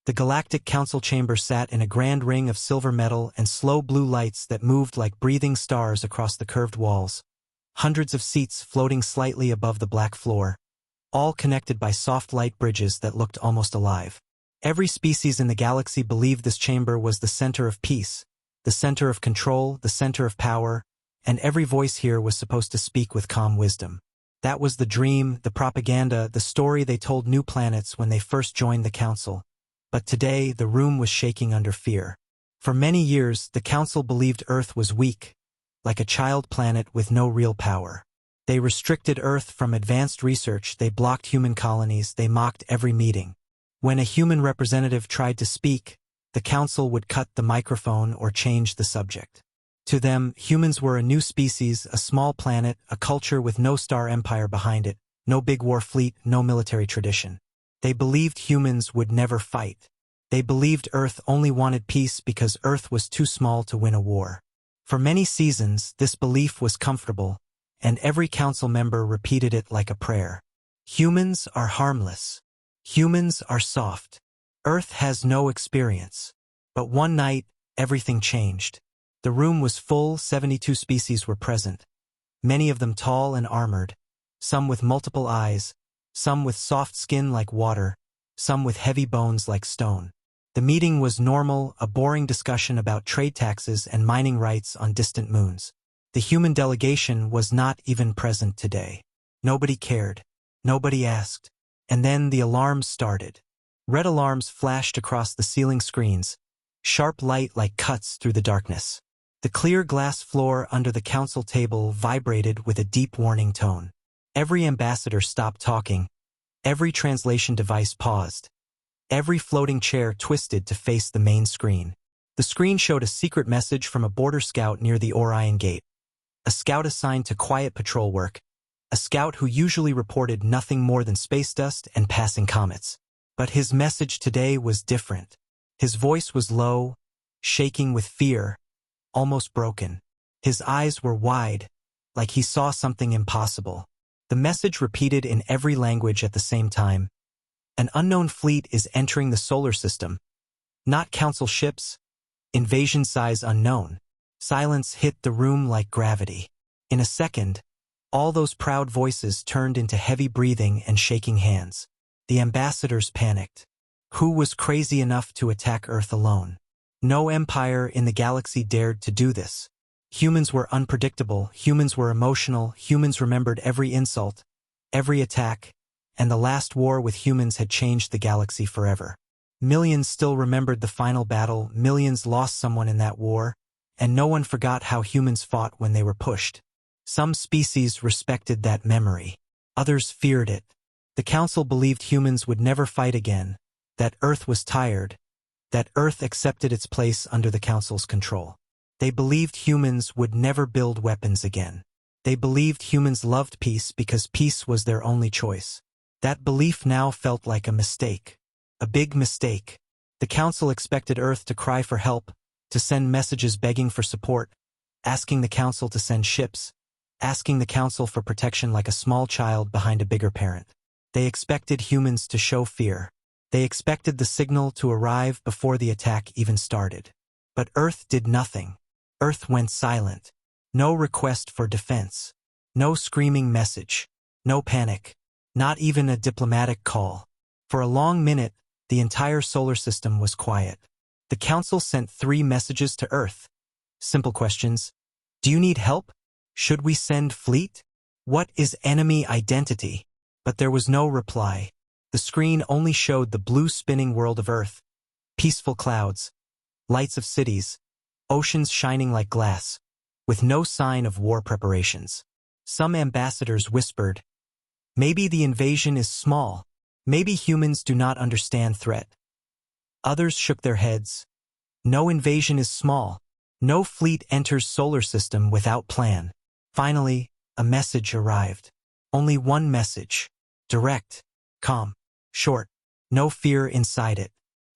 The Galactic Council chamber sat in a grand ring of silver metal and slow blue lights that moved like breathing stars across the curved walls. Hundreds of seats floating slightly above the black floor, all connected by soft light bridges that looked almost alive. Every species in the galaxy believed this chamber was the center of peace, the center of control, the center of power, and every voice here was supposed to speak with calm wisdom. That was the dream, the propaganda, the story they told new planets when they first joined the Council. But today, the room was shaking under fear. For many years, the Council believed Earth was weak, like a child planet with no real power. They restricted Earth from advanced research, they blocked human colonies, they mocked every meeting. When a human representative tried to speak, the Council would cut the microphone or change the subject. To them, humans were a new species, a small planet, a culture with no star empire behind it, no big war fleet, no military tradition. They believed humans would never fight. They believed Earth only wanted peace because Earth was too small to win a war. For many seasons, this belief was comfortable, and every council member repeated it like a prayer. Humans are harmless. Humans are soft. Earth has no experience. But one night, everything changed. The room was full, 72 species were present. Many of them tall and armored, some with multiple eyes, some with soft skin like water, some with heavy bones like stone. The meeting was normal, a boring discussion about trade taxes and mining rights on distant moons. The human delegation was not even present today. Nobody cared. Nobody asked. And then the alarms started. Red alarms flashed across the ceiling screens, sharp light like cuts through the darkness. The clear glass floor under the council table vibrated with a deep warning tone. Every ambassador stopped talking. Every translation device paused. Every floating chair twisted to face the main screen. The screen showed a secret message from a border scout near the Orion Gate. A scout assigned to quiet patrol work. A scout who usually reported nothing more than space dust and passing comets. But his message today was different. His voice was low, shaking with fear, almost broken. His eyes were wide, like he saw something impossible. The message repeated in every language at the same time. An unknown fleet is entering the solar system. Not council ships. Invasion size unknown. Silence hit the room like gravity. In a second, all those proud voices turned into heavy breathing and shaking hands. The ambassadors panicked. Who was crazy enough to attack Earth alone? No empire in the galaxy dared to do this. Humans were unpredictable, humans were emotional, humans remembered every insult, every attack, and the last war with humans had changed the galaxy forever. Millions still remembered the final battle, millions lost someone in that war, and no one forgot how humans fought when they were pushed. Some species respected that memory. Others feared it. The Council believed humans would never fight again, that Earth was tired, that Earth accepted its place under the Council's control. They believed humans would never build weapons again. They believed humans loved peace because peace was their only choice. That belief now felt like a mistake. A big mistake. The Council expected Earth to cry for help, to send messages begging for support, asking the Council to send ships, asking the Council for protection like a small child behind a bigger parent. They expected humans to show fear. They expected the signal to arrive before the attack even started. But Earth did nothing. Earth went silent. No request for defense. No screaming message. No panic. Not even a diplomatic call. For a long minute, the entire solar system was quiet. The Council sent 3 messages to Earth. Simple questions. Do you need help? Should we send fleet? What is enemy identity? But there was no reply. The screen only showed the blue spinning world of Earth, peaceful clouds, lights of cities, oceans shining like glass, with no sign of war preparations. Some ambassadors whispered, "Maybe the invasion is small. Maybe humans do not understand threat." Others shook their heads. "No invasion is small. No fleet enters solar system without plan." Finally, a message arrived. Only one message. Direct, calm, short, no fear inside it.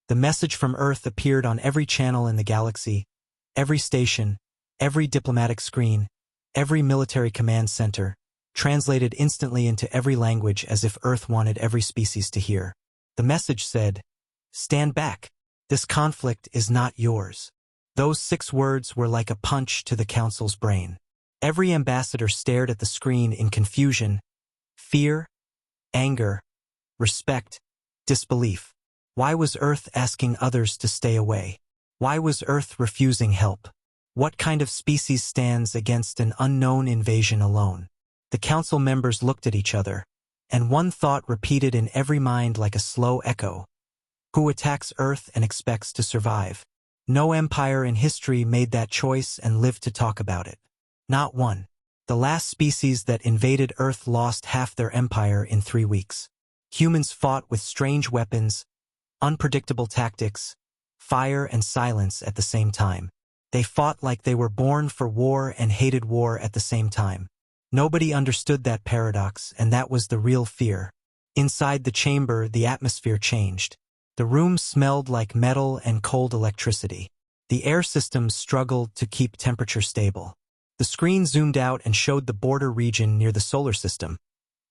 The message from Earth appeared on every channel in the galaxy, every station, every diplomatic screen, every military command center, translated instantly into every language as if Earth wanted every species to hear. The message said, Stand back. This conflict is not yours. Those 6 words were like a punch to the council's brain. Every ambassador stared at the screen in confusion, fear, anger, respect, disbelief. Why was Earth asking others to stay away? Why was Earth refusing help? What kind of species stands against an unknown invasion alone? The council members looked at each other, and one thought repeated in every mind like a slow echo. Who attacks Earth and expects to survive? No empire in history made that choice and lived to talk about it. Not one. The last species that invaded Earth lost half their empire in 3 weeks. Humans fought with strange weapons, unpredictable tactics, fire and silence at the same time. They fought like they were born for war and hated war at the same time. Nobody understood that paradox, and that was the real fear. Inside the chamber, the atmosphere changed. The room smelled like metal and cold electricity. The air systems struggled to keep temperature stable. The screen zoomed out and showed the border region near the solar system.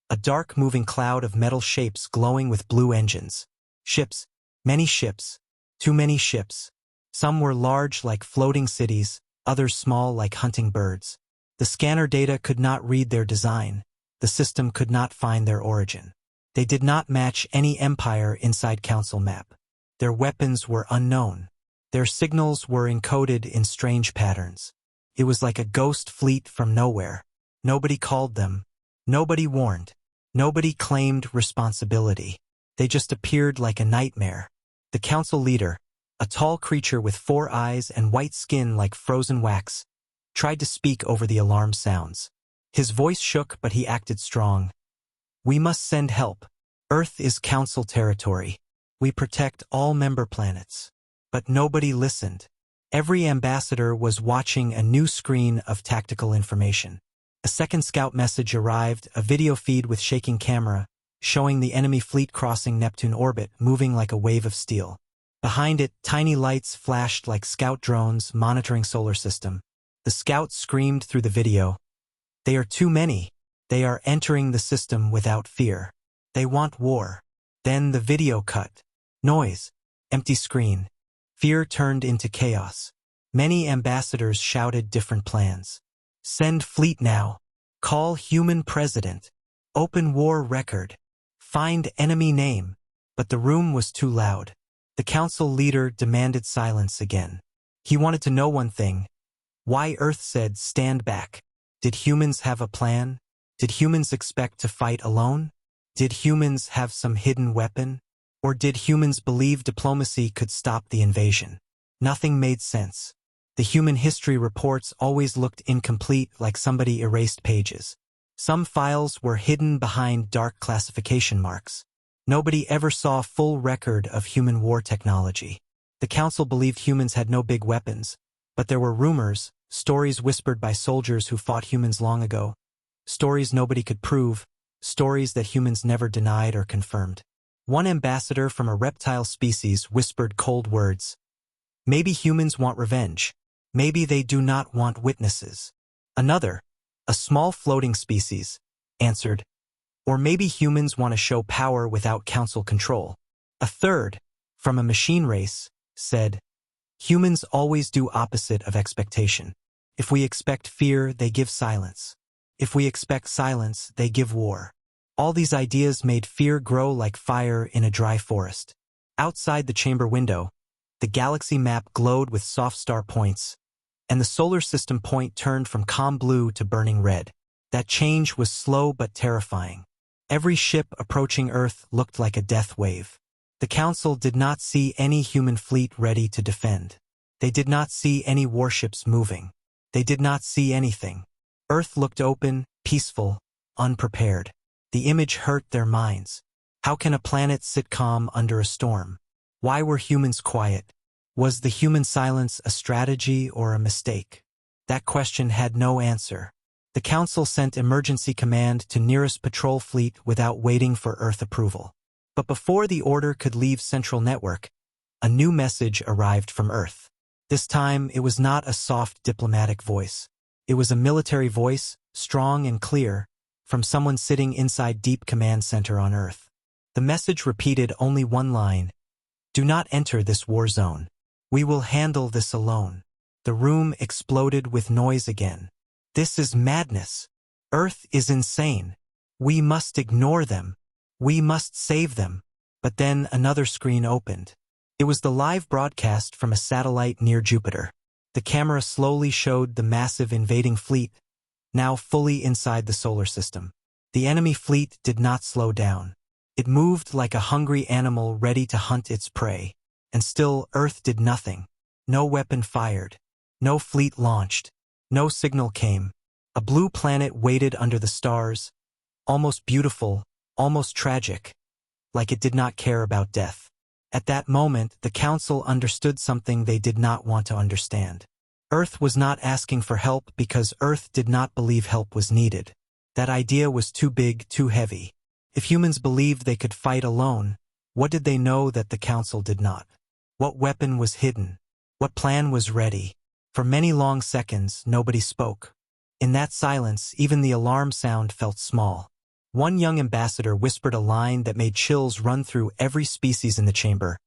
A dark moving cloud of metal shapes glowing with blue engines. Ships. Many ships. Too many ships. Some were large like floating cities, others small like hunting birds. The scanner data could not read their design. The system could not find their origin. They did not match any empire inside Council map. Their weapons were unknown. Their signals were encoded in strange patterns. It was like a ghost fleet from nowhere. Nobody called them. Nobody warned. Nobody claimed responsibility. They just appeared like a nightmare. The council leader, a tall creature with 4 eyes and white skin like frozen wax, tried to speak over the alarm sounds. His voice shook, but he acted strong. We must send help. Earth is council territory. We protect all member planets. But nobody listened. Every ambassador was watching a new screen of tactical information. A second scout message arrived, a video feed with shaking camera, showing the enemy fleet crossing Neptune orbit, moving like a wave of steel. Behind it, tiny lights flashed like scout drones monitoring solar system. The scouts screamed through the video. They are too many. They are entering the system without fear. They want war. Then the video cut. Noise. Empty screen. Fear turned into chaos. Many ambassadors shouted different plans. Send fleet now. Call human president. Open war record. Find enemy name. But the room was too loud. The council leader demanded silence again. He wanted to know one thing. Why Earth said stand back. Did humans have a plan? Did humans expect to fight alone? Did humans have some hidden weapon? Or did humans believe diplomacy could stop the invasion? Nothing made sense. The human history reports always looked incomplete, like somebody erased pages. Some files were hidden behind dark classification marks. Nobody ever saw a full record of human war technology. The council believed humans had no big weapons, but there were rumors, stories whispered by soldiers who fought humans long ago, stories nobody could prove, stories that humans never denied or confirmed. One ambassador from a reptile species whispered cold words. Maybe humans want revenge. Maybe they do not want witnesses. Another, a small floating species, answered. Or maybe humans want to show power without council control. A third, from a machine race, said, humans always do opposite of expectation. If we expect fear, they give silence. If we expect silence, they give war. All these ideas made fear grow like fire in a dry forest. Outside the chamber window, the galaxy map glowed with soft star points, and the solar system point turned from calm blue to burning red. That change was slow but terrifying. Every ship approaching Earth looked like a death wave. The Council did not see any human fleet ready to defend. They did not see any warships moving. They did not see anything. Earth looked open, peaceful, unprepared. The image hurt their minds. How can a planet sit calm under a storm? Why were humans quiet? Was the human silence a strategy or a mistake? That question had no answer. The Council sent emergency command to nearest patrol fleet without waiting for Earth approval. But before the order could leave Central Network, a new message arrived from Earth. This time, it was not a soft diplomatic voice. It was a military voice, strong and clear, from someone sitting inside Deep Command Center on Earth. The message repeated only one line. Do not enter this war zone. We will handle this alone. The room exploded with noise again. This is madness. Earth is insane. We must ignore them. We must save them. But then another screen opened. It was the live broadcast from a satellite near Jupiter. The camera slowly showed the massive invading fleet, now fully inside the solar system. The enemy fleet did not slow down. It moved like a hungry animal ready to hunt its prey. And still Earth did nothing. No weapon fired. No fleet launched. No signal came. A blue planet waited under the stars, almost beautiful, almost tragic, like it did not care about death. At that moment, the Council understood something they did not want to understand. Earth was not asking for help because Earth did not believe help was needed. That idea was too big, too heavy. If humans believed they could fight alone, what did they know that the Council did not? What weapon was hidden? What plan was ready? For many long seconds, nobody spoke. In that silence, even the alarm sound felt small. One young ambassador whispered a line that made chills run through every species in the chamber.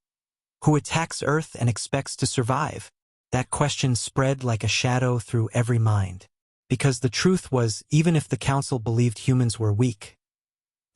Who attacks Earth and expects to survive? That question spread like a shadow through every mind. Because the truth was, even if the Council believed humans were weak,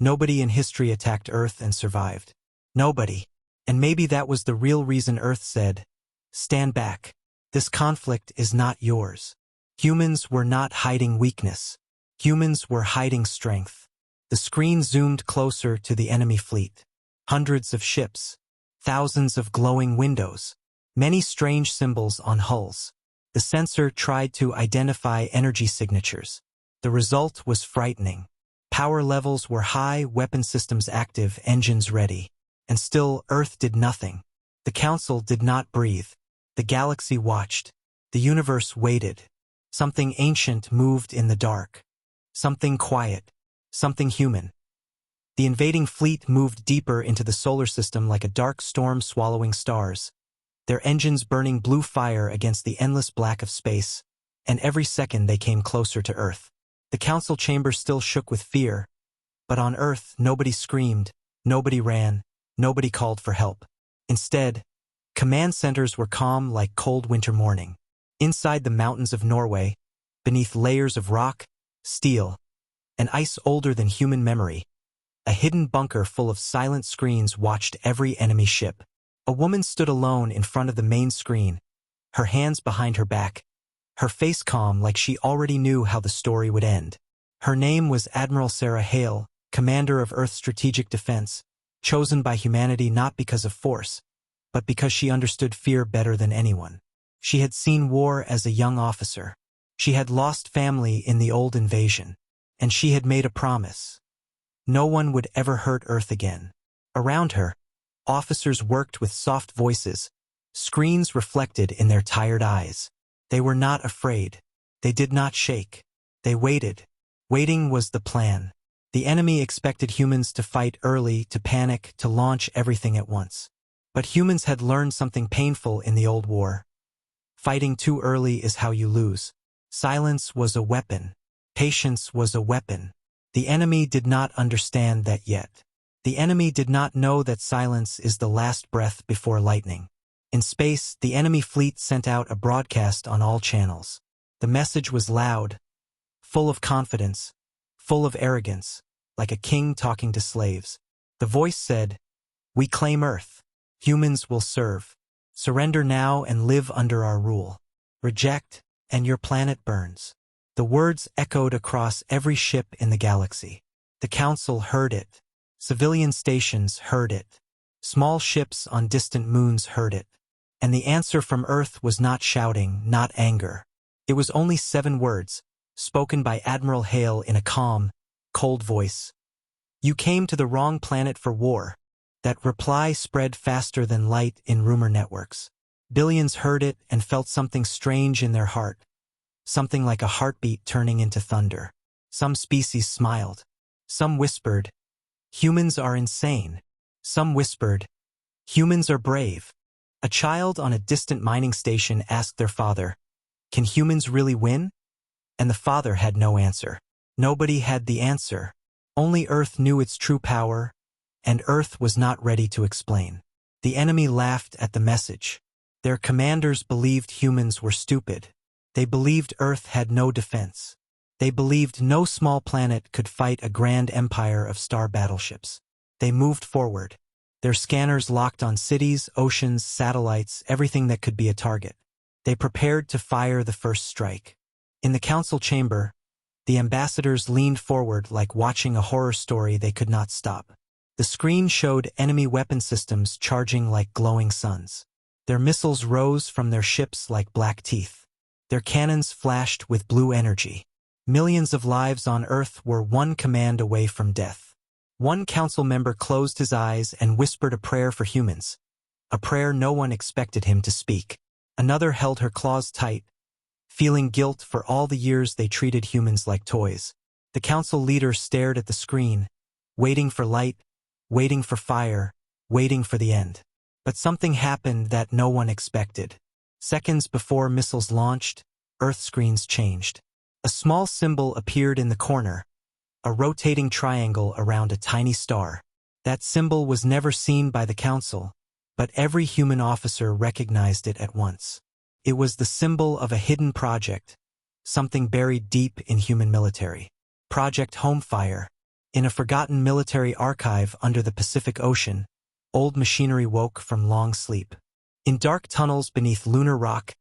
nobody in history attacked Earth and survived. Nobody. And maybe that was the real reason Earth said, "Stand back. This conflict is not yours." Humans were not hiding weakness. Humans were hiding strength. The screen zoomed closer to the enemy fleet. Hundreds of ships. Thousands of glowing windows. Many strange symbols on hulls. The sensor tried to identify energy signatures. The result was frightening. Power levels were high, weapon systems active, engines ready. And still, Earth did nothing. The Council did not breathe. The galaxy watched. The universe waited. Something ancient moved in the dark. Something quiet. Something human. The invading fleet moved deeper into the solar system like a dark storm swallowing stars, their engines burning blue fire against the endless black of space, and every second they came closer to Earth. The Council chamber still shook with fear, but on Earth nobody screamed, nobody ran, nobody called for help. Instead, command centers were calm like cold winter morning. Inside the mountains of Norway, beneath layers of rock, steel, and ice older than human memory, a hidden bunker full of silent screens watched every enemy ship. A woman stood alone in front of the main screen, her hands behind her back, her face calm like she already knew how the story would end. Her name was Admiral Sarah Hale, commander of Earth's strategic defense, chosen by humanity not because of force, but because she understood fear better than anyone. She had seen war as a young officer. She had lost family in the old invasion. And she had made a promise. No one would ever hurt Earth again. Around her, officers worked with soft voices, screens reflected in their tired eyes. They were not afraid. They did not shake. They waited. Waiting was the plan. The enemy expected humans to fight early, to panic, to launch everything at once. But humans had learned something painful in the old war. Fighting too early is how you lose. Silence was a weapon. Patience was a weapon. The enemy did not understand that yet. The enemy did not know that silence is the last breath before lightning. In space, the enemy fleet sent out a broadcast on all channels. The message was loud, full of confidence, full of arrogance, like a king talking to slaves. The voice said, "We claim Earth. Humans will serve. Surrender now and live under our rule. Reject, and your planet burns." The words echoed across every ship in the galaxy. The Council heard it. Civilian stations heard it. Small ships on distant moons heard it. And the answer from Earth was not shouting, not anger. It was only 7 words, spoken by Admiral Hale in a calm, cold voice. "You came to the wrong planet for war." That reply spread faster than light in rumor networks. Billions heard it and felt something strange in their heart. Something like a heartbeat turning into thunder. Some species smiled. Some whispered, "Humans are insane." Some whispered, "Humans are brave." A child on a distant mining station asked their father, "Can humans really win?" And the father had no answer. Nobody had the answer. Only Earth knew its true power, and Earth was not ready to explain. The enemy laughed at the message. Their commanders believed humans were stupid. They believed Earth had no defense. They believed no small planet could fight a grand empire of star battleships. They moved forward. Their scanners locked on cities, oceans, satellites, everything that could be a target. They prepared to fire the first strike. In the council chamber, the ambassadors leaned forward like watching a horror story they could not stop. The screen showed enemy weapon systems charging like glowing suns. Their missiles rose from their ships like black teeth. Their cannons flashed with blue energy. Millions of lives on Earth were one command away from death. One council member closed his eyes and whispered a prayer for humans, a prayer no one expected him to speak. Another held her claws tight, feeling guilt for all the years they treated humans like toys. The council leader stared at the screen, waiting for light, waiting for fire, waiting for the end. But something happened that no one expected. Seconds before missiles launched, Earth screens changed. A small symbol appeared in the corner, a rotating triangle around a tiny star. That symbol was never seen by the council, but every human officer recognized it at once. It was the symbol of a hidden project, something buried deep in human military. Project Homefire. In a forgotten military archive under the Pacific Ocean, old machinery woke from long sleep. In dark tunnels beneath lunar rock,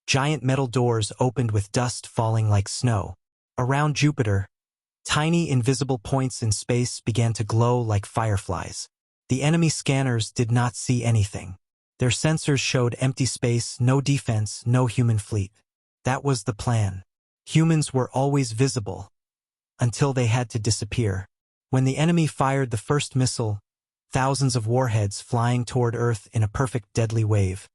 giant metal doors opened with dust falling like snow. Around Jupiter, tiny invisible points in space began to glow like fireflies. The enemy scanners did not see anything. Their sensors showed empty space, no defense, no human fleet. That was the plan. Humans were always visible, until they had to disappear. When the enemy fired the first missile, thousands of warheads flying toward Earth in a perfect deadly wave,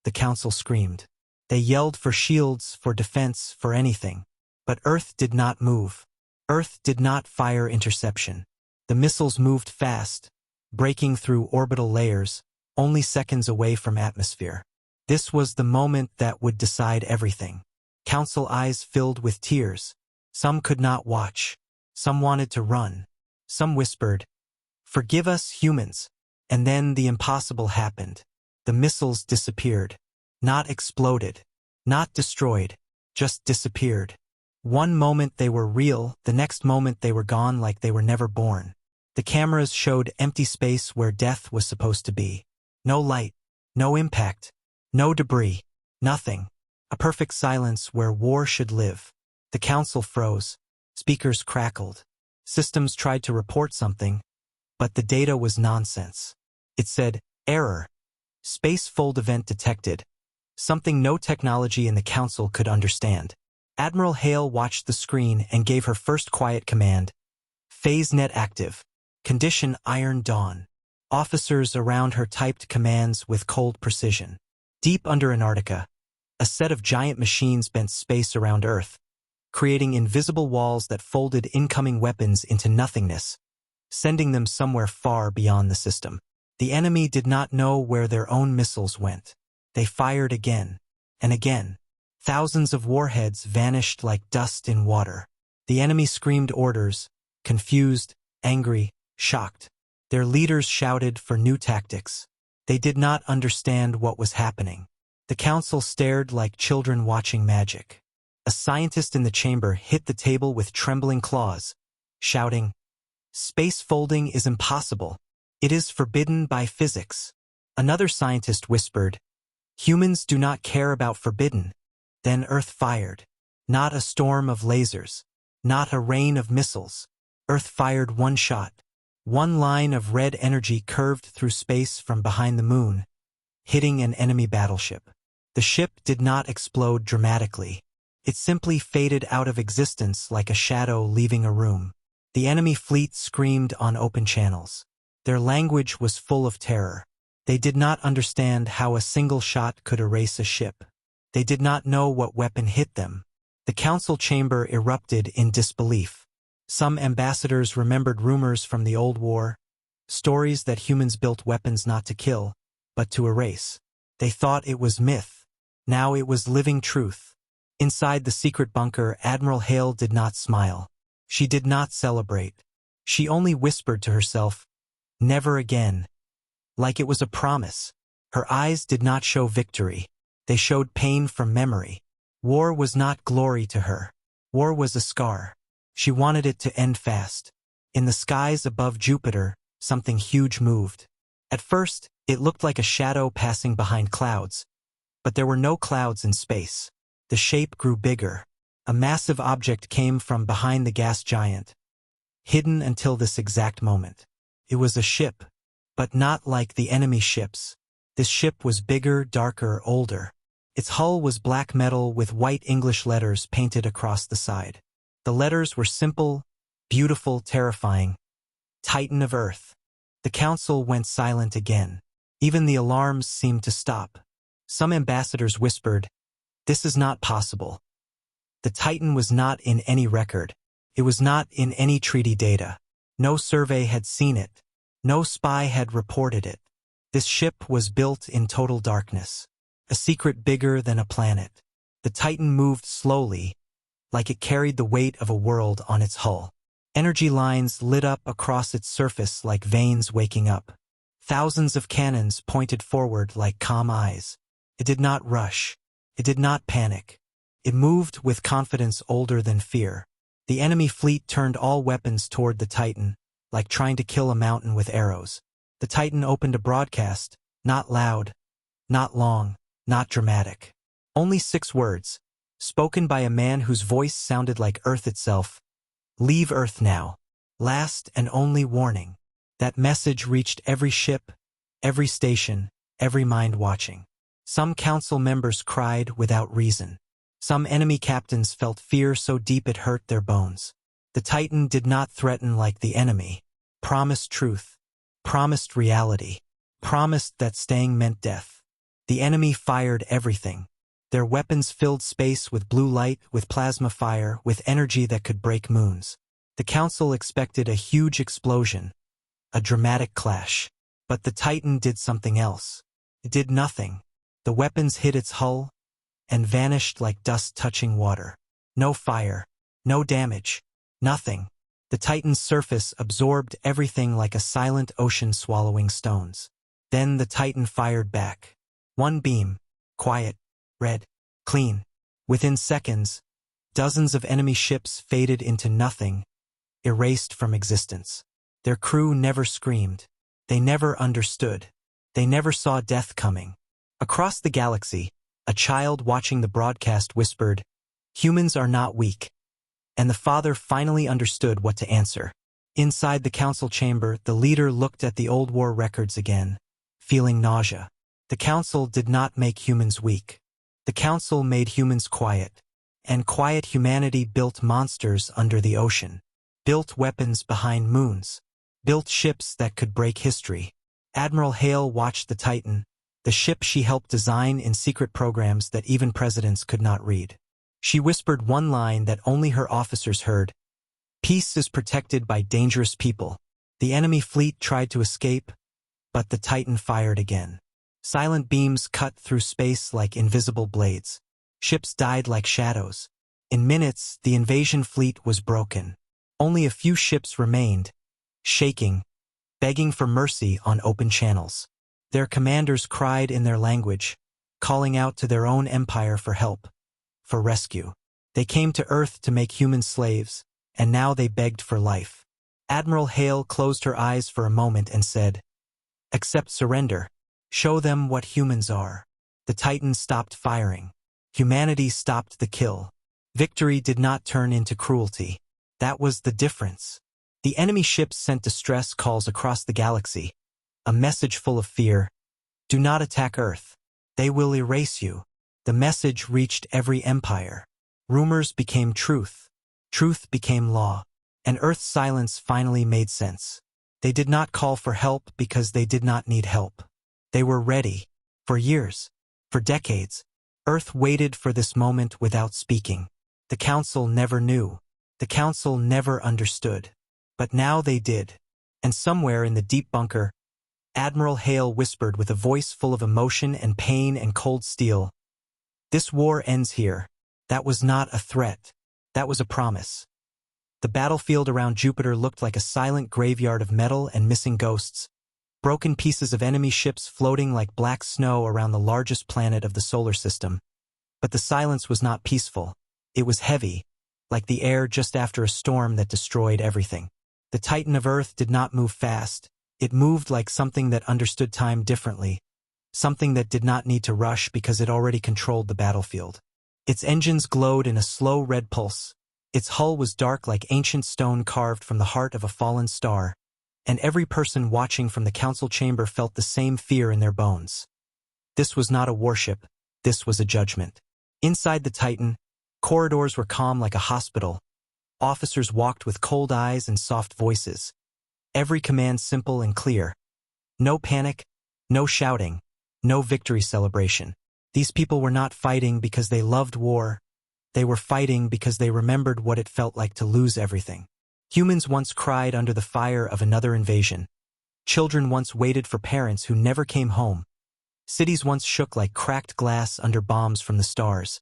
the council screamed. They yelled for shields, for defense, for anything. But Earth did not move. Earth did not fire interception. The missiles moved fast, breaking through orbital layers, only seconds away from atmosphere. This was the moment that would decide everything. Council eyes filled with tears. Some could not watch. Some wanted to run. Some whispered, "Forgive us, humans." And then the impossible happened. The missiles disappeared. Not exploded. Not destroyed. Just disappeared. One moment they were real, the next moment they were gone like they were never born. The cameras showed empty space where death was supposed to be. No light, no impact, no debris, nothing. A perfect silence where war should live. The council froze. Speakers crackled. Systems tried to report something, but the data was nonsense. It said, "Error. Space fold event detected." Something no technology in the council could understand. Admiral Hale watched the screen and gave her first quiet command. Phase net active. Condition Iron Dawn. Officers around her typed commands with cold precision. Deep under Antarctica, a set of giant machines bent space around Earth, creating invisible walls that folded incoming weapons into nothingness, sending them somewhere far beyond the system. The enemy did not know where their own missiles went. They fired again and again. Thousands of warheads vanished like dust in water. The enemy screamed orders, confused, angry, shocked. Their leaders shouted for new tactics. They did not understand what was happening. The council stared like children watching magic. A scientist in the chamber hit the table with trembling claws, shouting, "Space folding is impossible. It is forbidden by physics." Another scientist whispered, "Humans do not care about forbidden." Then Earth fired. Not a storm of lasers. Not a rain of missiles. Earth fired one shot. One line of red energy curved through space from behind the moon, hitting an enemy battleship. The ship did not explode dramatically. It simply faded out of existence like a shadow leaving a room. The enemy fleet screamed on open channels. Their language was full of terror. They did not understand how a single shot could erase a ship. They did not know what weapon hit them. The council chamber erupted in disbelief. Some ambassadors remembered rumors from the old war, stories that humans built weapons not to kill, but to erase. They thought it was myth. Now it was living truth. Inside the secret bunker, Admiral Hale did not smile. She did not celebrate. She only whispered to herself, "Never again." like it was a promise. Her eyes did not show victory. They showed pain from memory. War was not glory to her. War was a scar. She wanted it to end fast. In the skies above Jupiter, something huge moved. At first, it looked like a shadow passing behind clouds, but there were no clouds in space. The shape grew bigger. A massive object came from behind the gas giant, hidden until this exact moment. It was a ship, but not like the enemy ships. This ship was bigger, darker, older. Its hull was black metal with white English letters painted across the side. The letters were simple, beautiful, terrifying. Titan of Earth. The council went silent again. Even the alarms seemed to stop. Some ambassadors whispered, "This is not possible." The Titan was not in any record. It was not in any treaty data. No survey had seen it. No spy had reported it. This ship was built in total darkness. A secret bigger than a planet. The Titan moved slowly, like it carried the weight of a world on its hull. Energy lines lit up across its surface like veins waking up. Thousands of cannons pointed forward like calm eyes. It did not rush. It did not panic. It moved with confidence older than fear. The enemy fleet turned all weapons toward the Titan, like trying to kill a mountain with arrows. The Titan opened a broadcast, not loud, not long, not dramatic. Only 6 words, spoken by a man whose voice sounded like Earth itself. "Leave Earth now. Last and only warning." That message reached every ship, every station, every mind watching. Some council members cried without reason. Some enemy captains felt fear so deep it hurt their bones. The Titan did not threaten like the enemy. Promised truth. Promised reality. Promised that staying meant death. The enemy fired everything. Their weapons filled space with blue light, with plasma fire, with energy that could break moons. The council expected a huge explosion, a dramatic clash. But the Titan did something else. It did nothing. The weapons hit its hull and vanished like dust touching water. No fire, no damage, nothing. The Titan's surface absorbed everything like a silent ocean swallowing stones. Then the Titan fired back. One beam, quiet, red, clean. Within seconds, dozens of enemy ships faded into nothing, erased from existence. Their crew never screamed. They never understood. They never saw death coming. Across the galaxy, a child watching the broadcast whispered, "Humans are not weak." And the father finally understood what to answer. Inside the council chamber, the leader looked at the old war records again, feeling nausea. The council did not make humans weak. The council made humans quiet. And quiet humanity built monsters under the ocean. Built weapons behind moons. Built ships that could break history. Admiral Hale watched the Titan, the ship she helped design in secret programs that even presidents could not read. She whispered one line that only her officers heard. "Peace is protected by dangerous people." The enemy fleet tried to escape, but the Titan fired again. Silent beams cut through space like invisible blades. Ships died like shadows. In minutes, the invasion fleet was broken. Only a few ships remained, shaking, begging for mercy on open channels. Their commanders cried in their language, calling out to their own empire for help, for rescue. They came to Earth to make human slaves, and now they begged for life. Admiral Hale closed her eyes for a moment and said, "Accept surrender. Show them what humans are." The Titan stopped firing. Humanity stopped the kill. Victory did not turn into cruelty. That was the difference. The enemy ships sent distress calls across the galaxy, a message full of fear. "Do not attack Earth. They will erase you." The message reached every empire. Rumors became truth. Truth became law. And Earth's silence finally made sense. They did not call for help because they did not need help. They were ready. For years, for decades, Earth waited for this moment without speaking. The Council never knew. The Council never understood. But now they did. And somewhere in the deep bunker, Admiral Hale whispered with a voice full of emotion and pain and cold steel, "This war ends here." That was not a threat. That was a promise. The battlefield around Jupiter looked like a silent graveyard of metal and missing ghosts, broken pieces of enemy ships floating like black snow around the largest planet of the solar system. But the silence was not peaceful. It was heavy, like the air just after a storm that destroyed everything. The Titan of Earth did not move fast. It moved like something that understood time differently, something that did not need to rush because it already controlled the battlefield. Its engines glowed in a slow red pulse. Its hull was dark like ancient stone carved from the heart of a fallen star, and every person watching from the council chamber felt the same fear in their bones. This was not a warship, this was a judgment. Inside the Titan, corridors were calm like a hospital. Officers walked with cold eyes and soft voices. Every command simple and clear. No panic, no shouting, no victory celebration. These people were not fighting because they loved war. They were fighting because they remembered what it felt like to lose everything. Humans once cried under the fire of another invasion. Children once waited for parents who never came home. Cities once shook like cracked glass under bombs from the stars.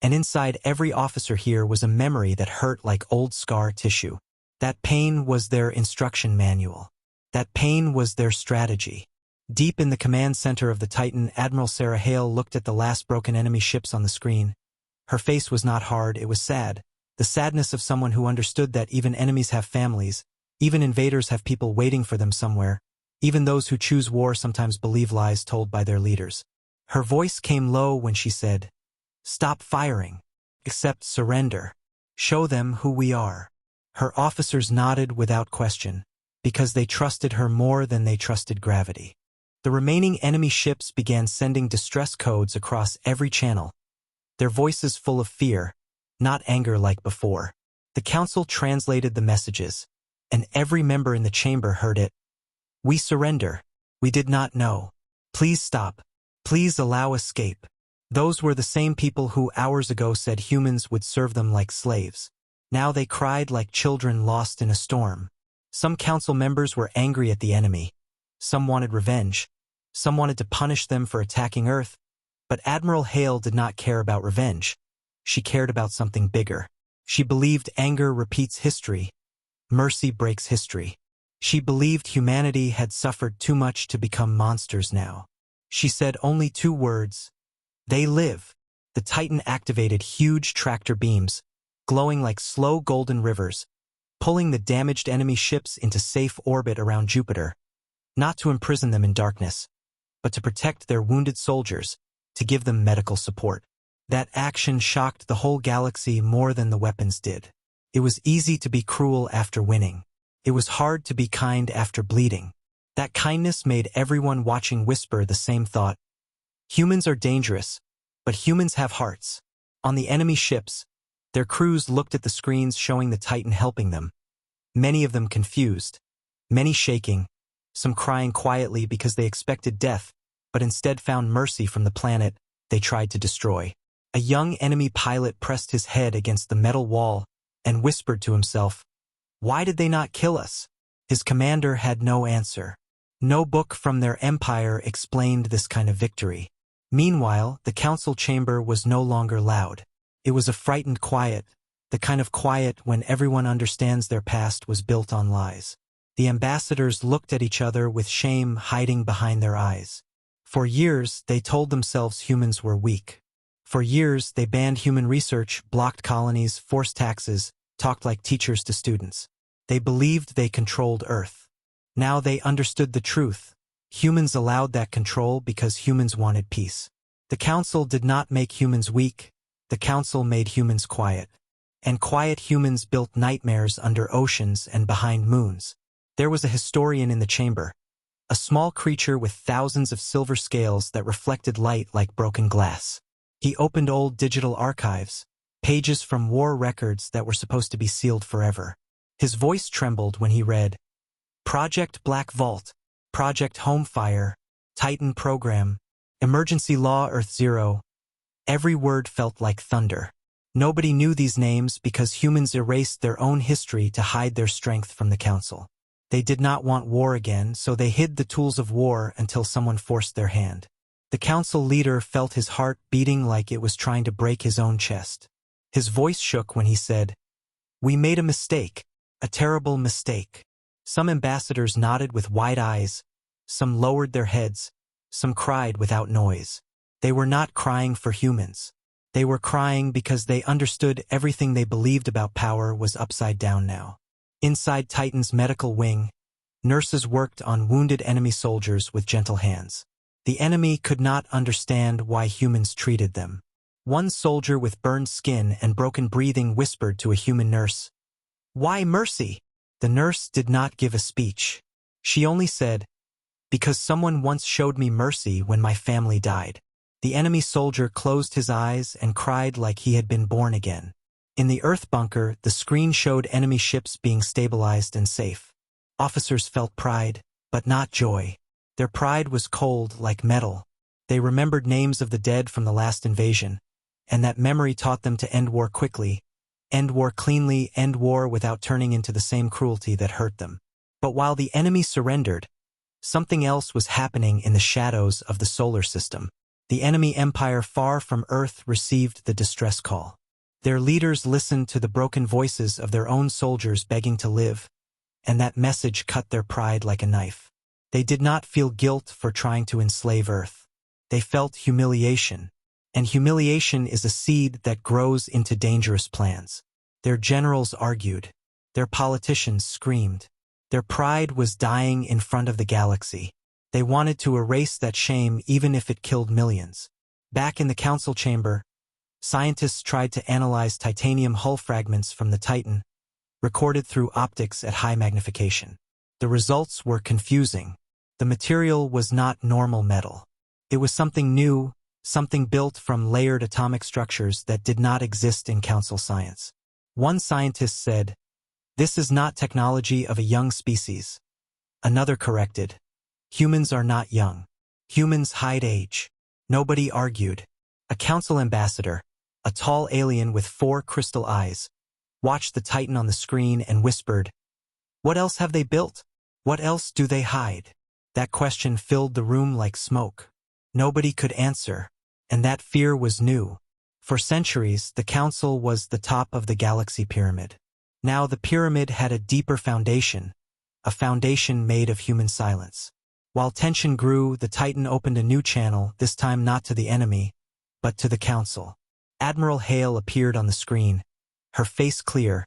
And inside every officer here was a memory that hurt like old scar tissue. That pain was their instruction manual. That pain was their strategy. Deep in the command center of the Titan, Admiral Sarah Hale looked at the last broken enemy ships on the screen. Her face was not hard, it was sad. The sadness of someone who understood that even enemies have families, even invaders have people waiting for them somewhere, even those who choose war sometimes believe lies told by their leaders. Her voice came low when she said, "Stop firing. Accept surrender. Show them who we are." Her officers nodded without question, because they trusted her more than they trusted gravity. The remaining enemy ships began sending distress codes across every channel, their voices full of fear, not anger like before. The council translated the messages, and every member in the chamber heard it. "We surrender. We did not know. Please stop. Please allow escape." Those were the same people who hours ago said humans would serve them like slaves. Now they cried like children lost in a storm. Some council members were angry at the enemy. Some wanted revenge. Some wanted to punish them for attacking Earth. But Admiral Hale did not care about revenge. She cared about something bigger. She believed anger repeats history. Mercy breaks history. She believed humanity had suffered too much to become monsters now. She said only 2 words. "They live." The Titan activated huge tractor beams, glowing like slow golden rivers, pulling the damaged enemy ships into safe orbit around Jupiter, not to imprison them in darkness, but to protect their wounded soldiers, to give them medical support. That action shocked the whole galaxy more than the weapons did. It was easy to be cruel after winning. It was hard to be kind after bleeding. That kindness made everyone watching whisper the same thought. Humans are dangerous, but humans have hearts. On the enemy ships, their crews looked at the screens showing the Titan helping them. Many of them confused, many shaking, some crying quietly because they expected death, but instead found mercy from the planet they tried to destroy. A young enemy pilot pressed his head against the metal wall and whispered to himself, "Why did they not kill us?" His commander had no answer. No book from their empire explained this kind of victory. Meanwhile, the council chamber was no longer loud. It was a frightened quiet, the kind of quiet when everyone understands their past was built on lies. The ambassadors looked at each other with shame hiding behind their eyes. For years, they told themselves humans were weak. For years, they banned human research, blocked colonies, forced taxes, talked like teachers to students. They believed they controlled Earth. Now they understood the truth. Humans allowed that control because humans wanted peace. The council did not make humans weak. The council made humans quiet. And quiet humans built nightmares under oceans and behind moons. There was a historian in the chamber, a small creature with thousands of silver scales that reflected light like broken glass. He opened old digital archives, pages from war records that were supposed to be sealed forever. His voice trembled when he read, "Project Black Vault, Project Homefire, Titan Program, Emergency Law Earth Zero." Every word felt like thunder. Nobody knew these names because humans erased their own history to hide their strength from the council. They did not want war again, so they hid the tools of war until someone forced their hand. The council leader felt his heart beating like it was trying to break his own chest. His voice shook when he said, "We made a mistake, a terrible mistake." Some ambassadors nodded with wide eyes, Some lowered their heads, some cried without noise. They were not crying for humans. They were crying because they understood everything they believed about power was upside down now. Inside Titan's medical wing, nurses worked on wounded enemy soldiers with gentle hands. The enemy could not understand why humans treated them. One soldier with burned skin and broken breathing whispered to a human nurse, "Why mercy?" The nurse did not give a speech. She only said, "Because someone once showed me mercy when my family died." The enemy soldier closed his eyes and cried like he had been born again. In the Earth bunker, the screen showed enemy ships being stabilized and safe. Officers felt pride, but not joy. Their pride was cold like metal. They remembered names of the dead from the last invasion, and that memory taught them to end war quickly, end war cleanly, end war without turning into the same cruelty that hurt them. But while the enemy surrendered, something else was happening in the shadows of the solar system. The enemy empire far from Earth received the distress call. Their leaders listened to the broken voices of their own soldiers begging to live, and that message cut their pride like a knife. They did not feel guilt for trying to enslave Earth. They felt humiliation, and humiliation is a seed that grows into dangerous plans. Their generals argued. Their politicians screamed. Their pride was dying in front of the galaxy. They wanted to erase that shame even if it killed millions. Back in the council chamber, scientists tried to analyze titanium hull fragments from the Titan, recorded through optics at high magnification. The results were confusing. The material was not normal metal. It was something new, something built from layered atomic structures that did not exist in council science. One scientist said, "This is not technology of a young species." Another corrected, "Humans are not young. Humans hide age." Nobody argued. A council ambassador, a tall alien with 4 crystal eyes, watched the Titan on the screen and whispered, "What else have they built? What else do they hide?" That question filled the room like smoke. Nobody could answer, and that fear was new. For centuries, the council was the top of the galaxy pyramid. Now the pyramid had a deeper foundation, a foundation made of human silence. While tension grew, the Titan opened a new channel, this time not to the enemy, but to the council. Admiral Hale appeared on the screen, her face clear,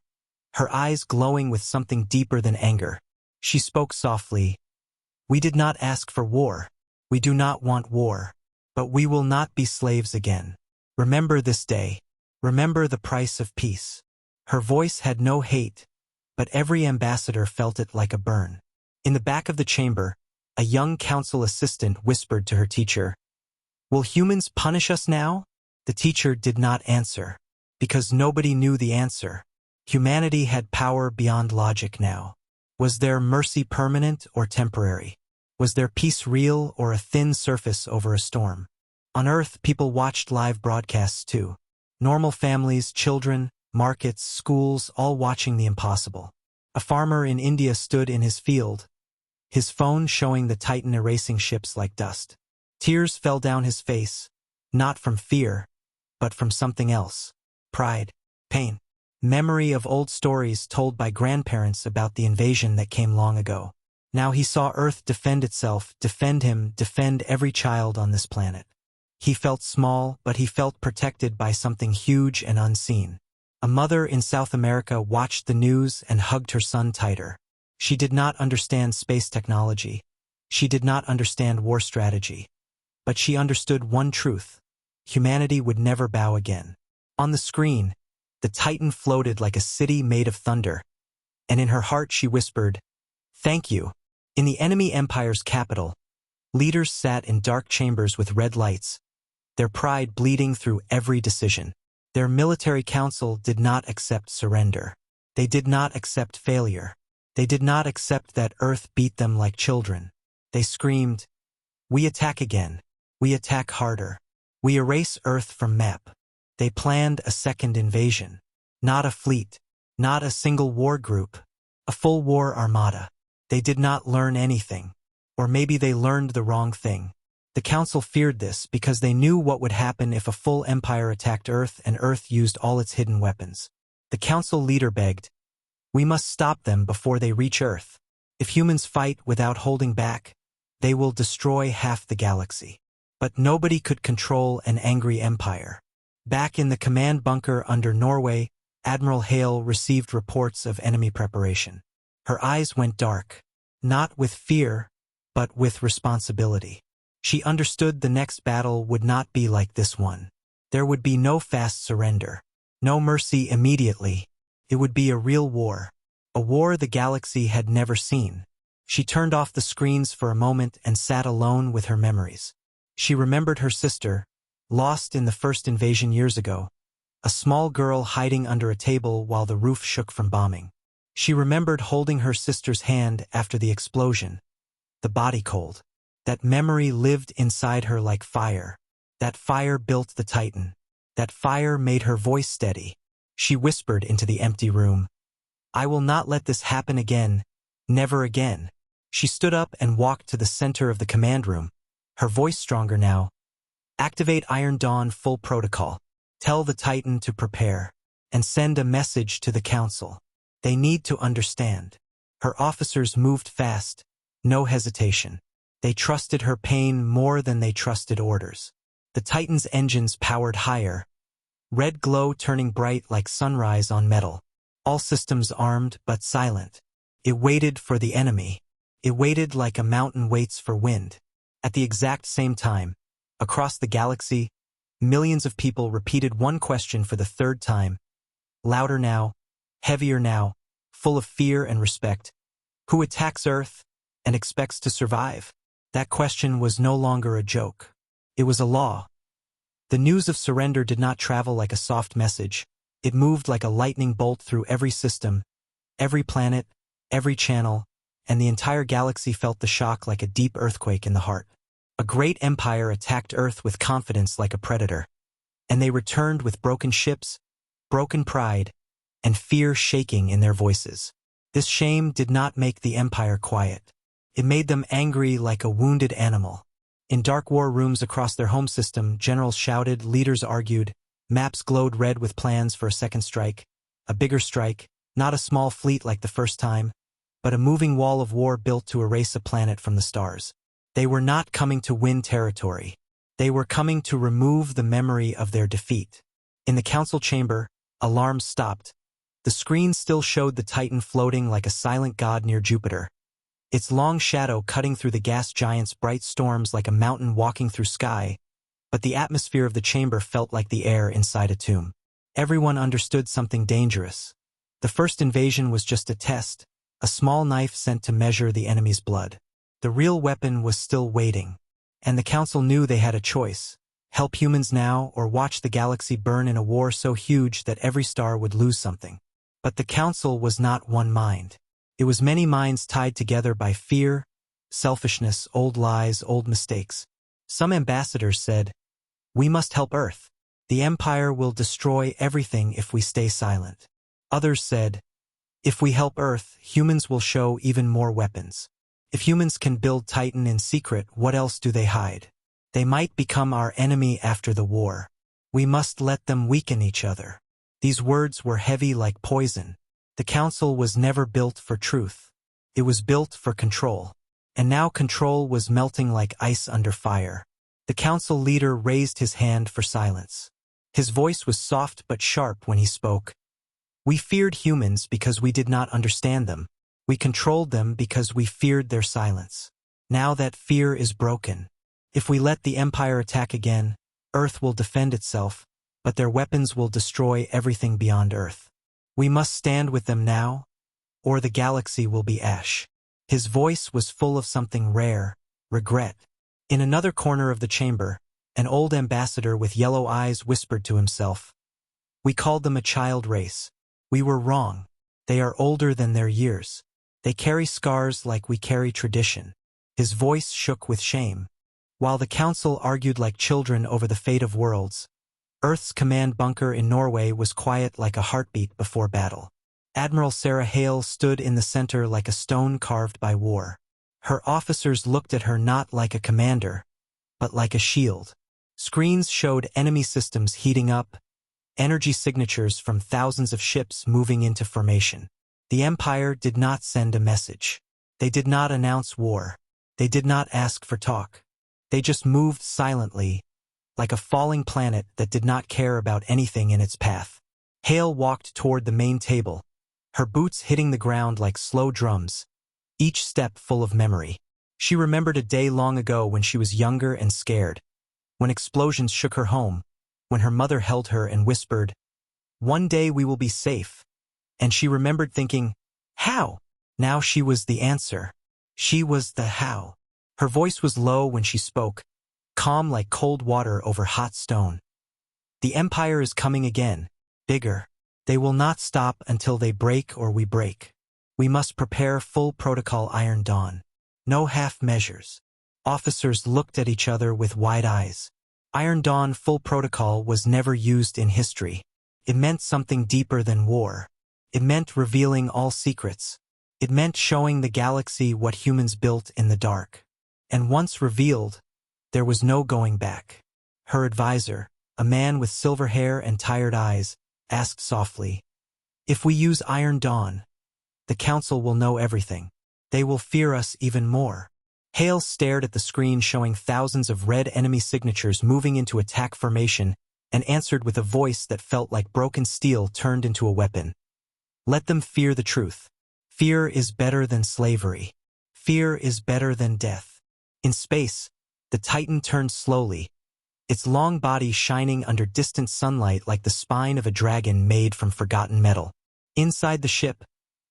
her eyes glowing with something deeper than anger. She spoke softly, "We did not ask for war. We do not want war. But we will not be slaves again. Remember this day. Remember the price of peace." Her voice had no hate, but every ambassador felt it like a burn. In the back of the chamber, a young council assistant whispered to her teacher, "Will humans punish us now?" The teacher did not answer, because nobody knew the answer. Humanity had power beyond logic now. Was their mercy permanent or temporary? Was their peace real or a thin surface over a storm? On Earth, people watched live broadcasts too. Normal families, children, markets, schools, all watching the impossible. A farmer in India stood in his field, his phone showing the Titan erasing ships like dust. Tears fell down his face, not from fear, but from something else. Pride, pain, memory of old stories told by grandparents about the invasion that came long ago. Now he saw Earth defend itself, defend him, defend every child on this planet. He felt small, but he felt protected by something huge and unseen. A mother in South America watched the news and hugged her son tighter. She did not understand space technology. She did not understand war strategy. But she understood one truth: humanity would never bow again. On the screen, the Titan floated like a city made of thunder, and in her heart she whispered, "Thank you." In the enemy empire's capital, leaders sat in dark chambers with red lights, their pride bleeding through every decision. Their military council did not accept surrender. They did not accept failure. They did not accept that Earth beat them like children. They screamed, "We attack again. We attack harder. We erase Earth from map." They planned a second invasion. Not a fleet. Not a single war group. A full war armada. They did not learn anything. Or maybe they learned the wrong thing. The council feared this because they knew what would happen if a full empire attacked Earth and Earth used all its hidden weapons. The council leader begged, "We must stop them before they reach Earth. If humans fight without holding back, They will destroy half the galaxy. But nobody could control an angry empire. Back in the command bunker under Norway, Admiral Hale received reports of enemy preparation. Her eyes went dark, not with fear, but with responsibility. She understood the next battle would not be like this one. There would be no fast surrender, no mercy immediately. It would be a real war, a war the galaxy had never seen. She turned off the screens for a moment and sat alone with her memories. She remembered her sister, lost in the first invasion years ago, a small girl hiding under a table while the roof shook from bombing. She remembered holding her sister's hand after the explosion, the body cold. That memory lived inside her like fire. That fire built the Titan. That fire made her voice steady. She whispered into the empty room, "I will not let this happen again, never again." She stood up and walked to the center of the command room, her voice stronger now. "Activate Iron Dawn full protocol. Tell the Titan to prepare, and send a message to the Council. They need to understand." Her officers moved fast, no hesitation. They trusted her pain more than they trusted orders. The Titan's engines powered higher, red glow turning bright like sunrise on metal. All systems armed but silent. It waited for the enemy. It waited like a mountain waits for wind. At the exact same time, across the galaxy, millions of people repeated one question for the third time. Louder now, heavier now, full of fear and respect. Who attacks Earth and expects to survive? That question was no longer a joke. It was a law. The news of surrender did not travel like a soft message. It moved like a lightning bolt through every system, every planet, every channel, and the entire galaxy felt the shock like a deep earthquake in the heart. A great empire attacked Earth with confidence like a predator, and they returned with broken ships, broken pride, and fear shaking in their voices. This shame did not make the empire quiet. It made them angry like a wounded animal. In dark war rooms across their home system, generals shouted, leaders argued, maps glowed red with plans for a second strike, a bigger strike, not a small fleet like the first time, but a moving wall of war built to erase a planet from the stars. They were not coming to win territory. They were coming to remove the memory of their defeat. In the council chamber, alarms stopped. The screen still showed the Titan floating like a silent god near Jupiter, its long shadow cutting through the gas giant's bright storms like a mountain walking through sky, but the atmosphere of the chamber felt like the air inside a tomb. Everyone understood something dangerous. The first invasion was just a test, a small knife sent to measure the enemy's blood. The real weapon was still waiting, and the council knew they had a choice: help humans now or watch the galaxy burn in a war so huge that every star would lose something. But the council was not one mind. It was many minds tied together by fear, selfishness, old lies, old mistakes. Some ambassadors said, "We must help Earth. The Empire will destroy everything if we stay silent." Others said, "If we help Earth, humans will show even more weapons. If humans can build Titan in secret, what else do they hide? They might become our enemy after the war. We must let them weaken each other." These words were heavy like poison. The council was never built for truth. It was built for control. And now control was melting like ice under fire. The council leader raised his hand for silence. His voice was soft but sharp when he spoke. "We feared humans because we did not understand them. We controlled them because we feared their silence. Now that fear is broken. If we let the Empire attack again, Earth will defend itself, but their weapons will destroy everything beyond Earth. We must stand with them now, or the galaxy will be ash." His voice was full of something rare, regret. In another corner of the chamber, an old ambassador with yellow eyes whispered to himself, "We called them a child race. We were wrong. They are older than their years. They carry scars like we carry tradition." His voice shook with shame. While the council argued like children over the fate of worlds, Earth's command bunker in Norway was quiet like a heartbeat before battle. Admiral Sarah Hale stood in the center like a stone carved by war. Her officers looked at her not like a commander, but like a shield. Screens showed enemy systems heating up, energy signatures from thousands of ships moving into formation. The Empire did not send a message. They did not announce war. They did not ask for talk. They just moved silently, like a falling planet that did not care about anything in its path. Hale walked toward the main table, her boots hitting the ground like slow drums, each step full of memory. She remembered a day long ago when she was younger and scared, when explosions shook her home, when her mother held her and whispered, "One day we will be safe." And she remembered thinking, how? Now she was the answer. She was the how. Her voice was low when she spoke, calm like cold water over hot stone. The Empire is coming again, bigger. They will not stop until they break or we break. We must prepare full protocol Iron Dawn. No half measures. Officers looked at each other with wide eyes. Iron Dawn full protocol was never used in history. It meant something deeper than war. It meant revealing all secrets. It meant showing the galaxy what humans built in the dark. And once revealed, there was no going back. Her advisor, a man with silver hair and tired eyes, asked softly, "If we use Iron Dawn, the Council will know everything. They will fear us even more." Hale stared at the screen showing thousands of red enemy signatures moving into attack formation and answered with a voice that felt like broken steel turned into a weapon. "Let them fear the truth. Fear is better than slavery. Fear is better than death." In space, the Titan turned slowly, its long body shining under distant sunlight like the spine of a dragon made from forgotten metal. Inside the ship,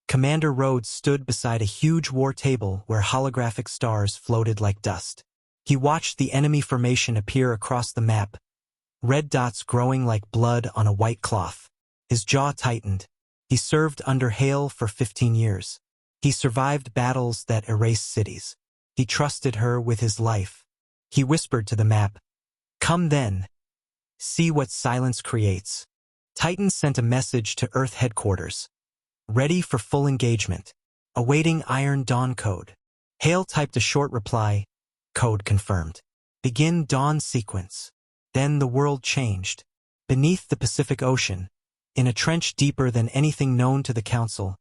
Commander Rhodes stood beside a huge war table where holographic stars floated like dust. He watched the enemy formation appear across the map, red dots growing like blood on a white cloth. His jaw tightened. He served under Hale for 15 years. He survived battles that erased cities. He trusted her with his life. He whispered to the map, "Come then. See what silence creates." Titan sent a message to Earth headquarters. "Ready for full engagement. Awaiting Iron Dawn code." Hale typed a short reply, "Code confirmed. Begin Dawn sequence." Then the world changed. Beneath the Pacific Ocean, in a trench deeper than anything known to the Council,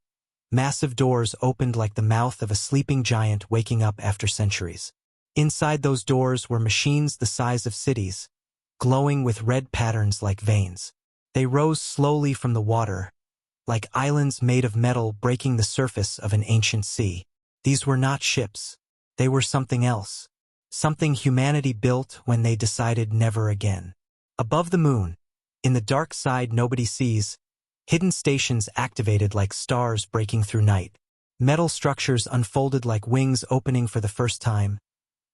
massive doors opened like the mouth of a sleeping giant waking up after centuries. Inside those doors were machines the size of cities, glowing with red patterns like veins. They rose slowly from the water, like islands made of metal breaking the surface of an ancient sea. These were not ships. They were something else. Something humanity built when they decided never again. Above the moon, in the dark side nobody sees, hidden stations activated like stars breaking through night. Metal structures unfolded like wings opening for the first time.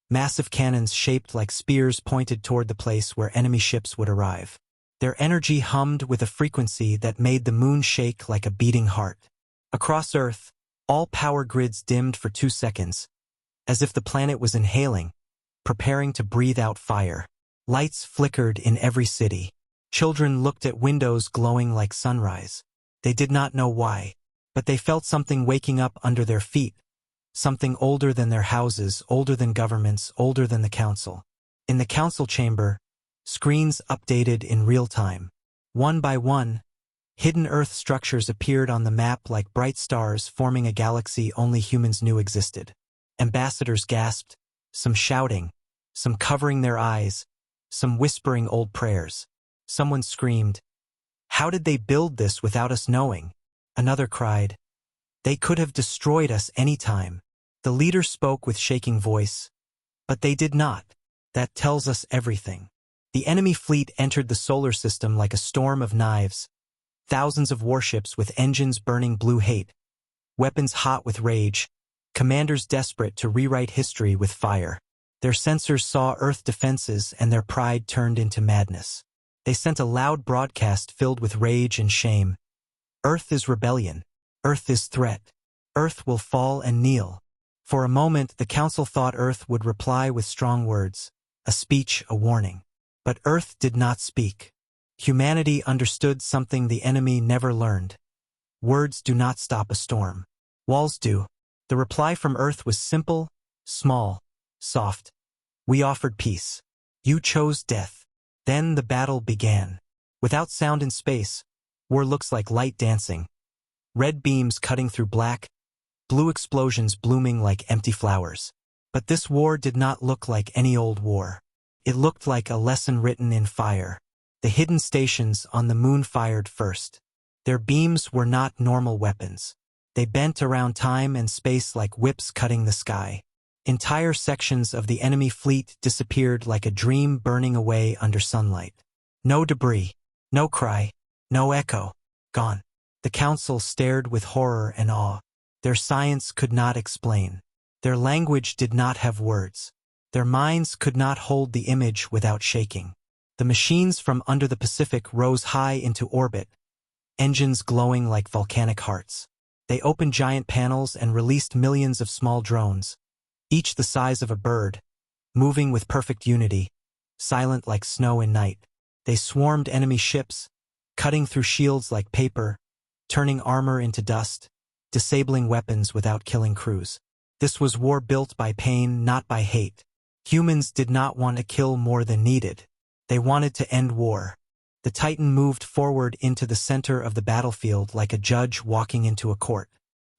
Massive cannons shaped like spears pointed toward the place where enemy ships would arrive. Their energy hummed with a frequency that made the moon shake like a beating heart. Across Earth, all power grids dimmed for 2 seconds, as if the planet was inhaling, preparing to breathe out fire. Lights flickered in every city. Children looked at windows glowing like sunrise. They did not know why, but they felt something waking up under their feet, something older than their houses, older than governments, older than the Council. In the Council chamber, screens updated in real time. One by one, hidden Earth structures appeared on the map like bright stars forming a galaxy only humans knew existed. Ambassadors gasped, some shouting, some covering their eyes, some whispering old prayers. Someone screamed, "How did they build this without us knowing?" Another cried, "They could have destroyed us any time." The leader spoke with shaking voice, "But they did not. That tells us everything." The enemy fleet entered the solar system like a storm of knives, thousands of warships with engines burning blue hate, weapons hot with rage, commanders desperate to rewrite history with fire. Their sensors saw Earth defenses and their pride turned into madness. They sent a loud broadcast filled with rage and shame. "Earth is rebellion. Earth is threat. Earth will fall and kneel." For a moment, the Council thought Earth would reply with strong words, a speech, a warning. But Earth did not speak. Humanity understood something the enemy never learned. Words do not stop a storm. Walls do. The reply from Earth was simple, small, soft. "We offered peace. You chose death." Then the battle began. Without sound in space, war looks like light dancing. Red beams cutting through black, blue explosions blooming like empty flowers. But this war did not look like any old war. It looked like a lesson written in fire. The hidden stations on the moon fired first. Their beams were not normal weapons. They bent around time and space like whips cutting the sky. Entire sections of the enemy fleet disappeared like a dream burning away under sunlight. No debris, no cry, no echo. Gone. The council stared with horror and awe. Their science could not explain. Their language did not have words. Their minds could not hold the image without shaking. The machines from under the Pacific rose high into orbit, engines glowing like volcanic hearts. They opened giant panels and released millions of small drones, each the size of a bird, moving with perfect unity, silent like snow in night. They swarmed enemy ships, cutting through shields like paper, turning armor into dust, disabling weapons without killing crews. This was war built by pain, not by hate. Humans did not want to kill more than needed. They wanted to end war. The Titan moved forward into the center of the battlefield like a judge walking into a court.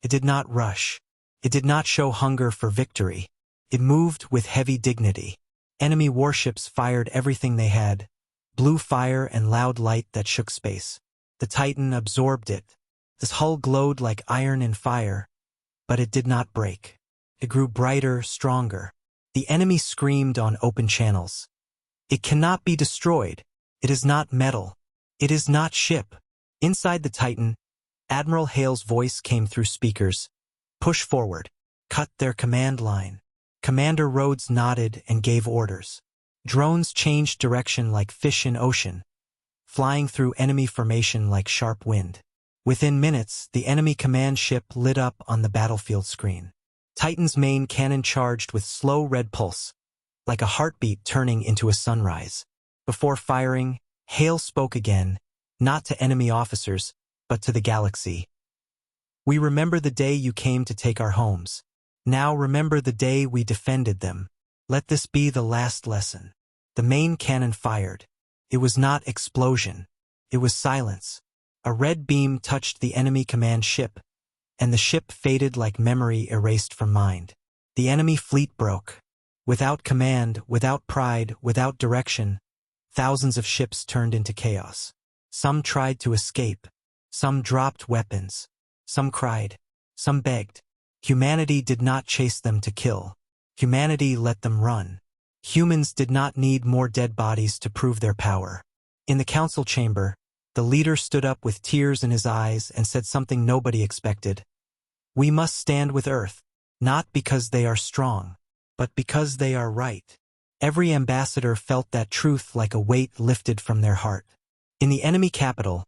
It did not rush. It did not show hunger for victory. It moved with heavy dignity. Enemy warships fired everything they had, blue fire and loud light that shook space. The Titan absorbed it. Its hull glowed like iron in fire, but it did not break. It grew brighter, stronger. The enemy screamed on open channels. It cannot be destroyed. It is not metal. It is not ship. Inside the Titan, Admiral Hale's voice came through speakers. Push forward. Cut their command line. Commander Rhodes nodded and gave orders. Drones changed direction like fish in ocean, flying through enemy formation like sharp wind. Within minutes, the enemy command ship lit up on the battlefield screen. Titan's main cannon charged with slow red pulse, like a heartbeat turning into a sunrise. Before firing, Hale spoke again, not to enemy officers, but to the galaxy. We remember the day you came to take our homes. Now remember the day we defended them. Let this be the last lesson. The main cannon fired. It was not explosion. It was silence. A red beam touched the enemy command ship, and the ship faded like memory erased from mind. The enemy fleet broke. Without command, without pride, without direction, thousands of ships turned into chaos. Some tried to escape. Some dropped weapons. Some cried. Some begged. Humanity did not chase them to kill. Humanity let them run. Humans did not need more dead bodies to prove their power. In the council chamber, the leader stood up with tears in his eyes and said something nobody expected. We must stand with Earth, not because they are strong, but because they are right. Every ambassador felt that truth like a weight lifted from their heart. In the enemy capital,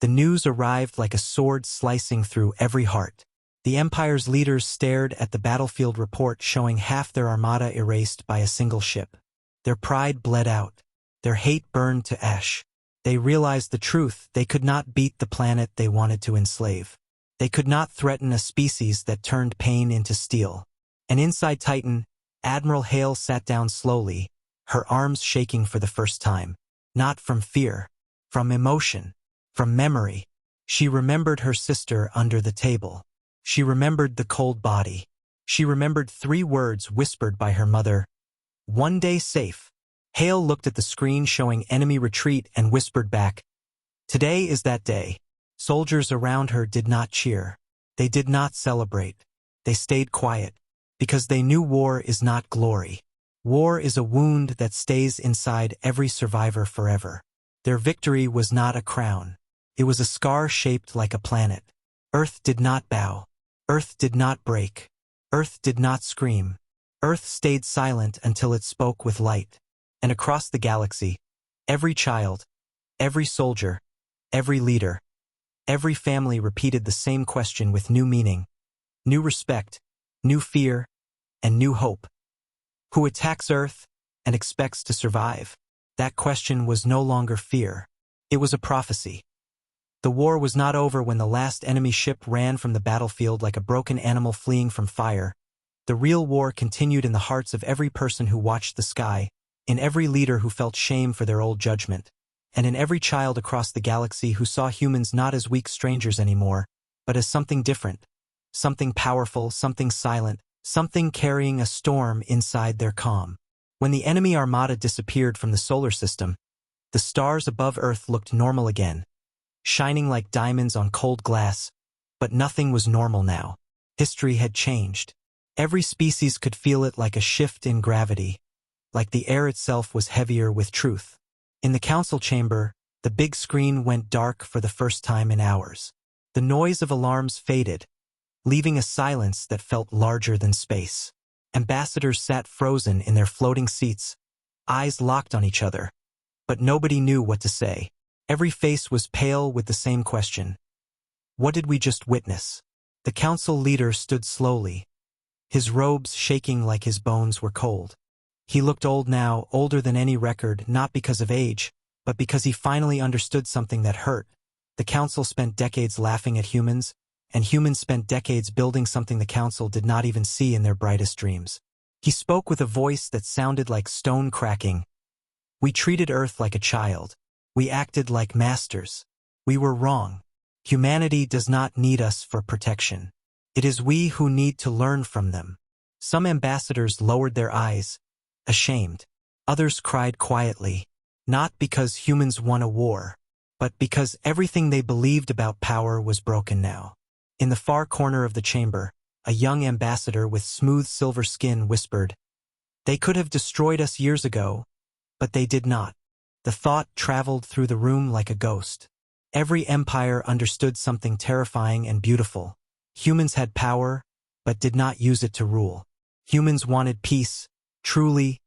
the news arrived like a sword slicing through every heart. The Empire's leaders stared at the battlefield report showing half their armada erased by a single ship. Their pride bled out. Their hate burned to ash. They realized the truth: they could not beat the planet they wanted to enslave. They could not threaten a species that turned pain into steel. And inside Titan, Admiral Hale sat down slowly, her arms shaking for the first time. Not from fear, from emotion, from memory. She remembered her sister under the table. She remembered the cold body. She remembered 3 words whispered by her mother. One day safe. Hale looked at the screen showing enemy retreat and whispered back, Today is that day. Soldiers around her did not cheer. They did not celebrate. They stayed quiet, because they knew war is not glory. War is a wound that stays inside every survivor forever. Their victory was not a crown. It was a scar shaped like a planet. Earth did not bow. Earth did not break. Earth did not scream. Earth stayed silent until it spoke with light. And across the galaxy, every child, every soldier, every leader, every family repeated the same question with new meaning, new respect, new fear, and new hope. Who attacks Earth and expects to survive? That question was no longer fear. It was a prophecy. The war was not over when the last enemy ship ran from the battlefield like a broken animal fleeing from fire. The real war continued in the hearts of every person who watched the sky, in every leader who felt shame for their old judgment, and in every child across the galaxy who saw humans not as weak strangers anymore, but as something different, something powerful, something silent, something carrying a storm inside their calm. When the enemy armada disappeared from the solar system, the stars above Earth looked normal again, shining like diamonds on cold glass, but nothing was normal now. History had changed. Every species could feel it, like a shift in gravity, like the air itself was heavier with truth. In the council chamber, the big screen went dark for the first time in hours. The noise of alarms faded, leaving a silence that felt larger than space. Ambassadors sat frozen in their floating seats, eyes locked on each other, but nobody knew what to say. Every face was pale with the same question. What did we just witness? The council leader stood slowly, his robes shaking like his bones were cold. He looked old now, older than any record, not because of age, but because he finally understood something that hurt. The council spent decades laughing at humans, and humans spent decades building something the council did not even see in their brightest dreams. He spoke with a voice that sounded like stone cracking. We treated Earth like a child. We acted like masters. We were wrong. Humanity does not need us for protection. It is we who need to learn from them. Some ambassadors lowered their eyes, ashamed. Others cried quietly, not because humans won a war, but because everything they believed about power was broken now. In the far corner of the chamber, a young ambassador with smooth silver skin whispered, "They could have destroyed us years ago, but they did not." The thought traveled through the room like a ghost. Every empire understood something terrifying and beautiful. Humans had power, but did not use it to rule. Humans wanted peace, truly,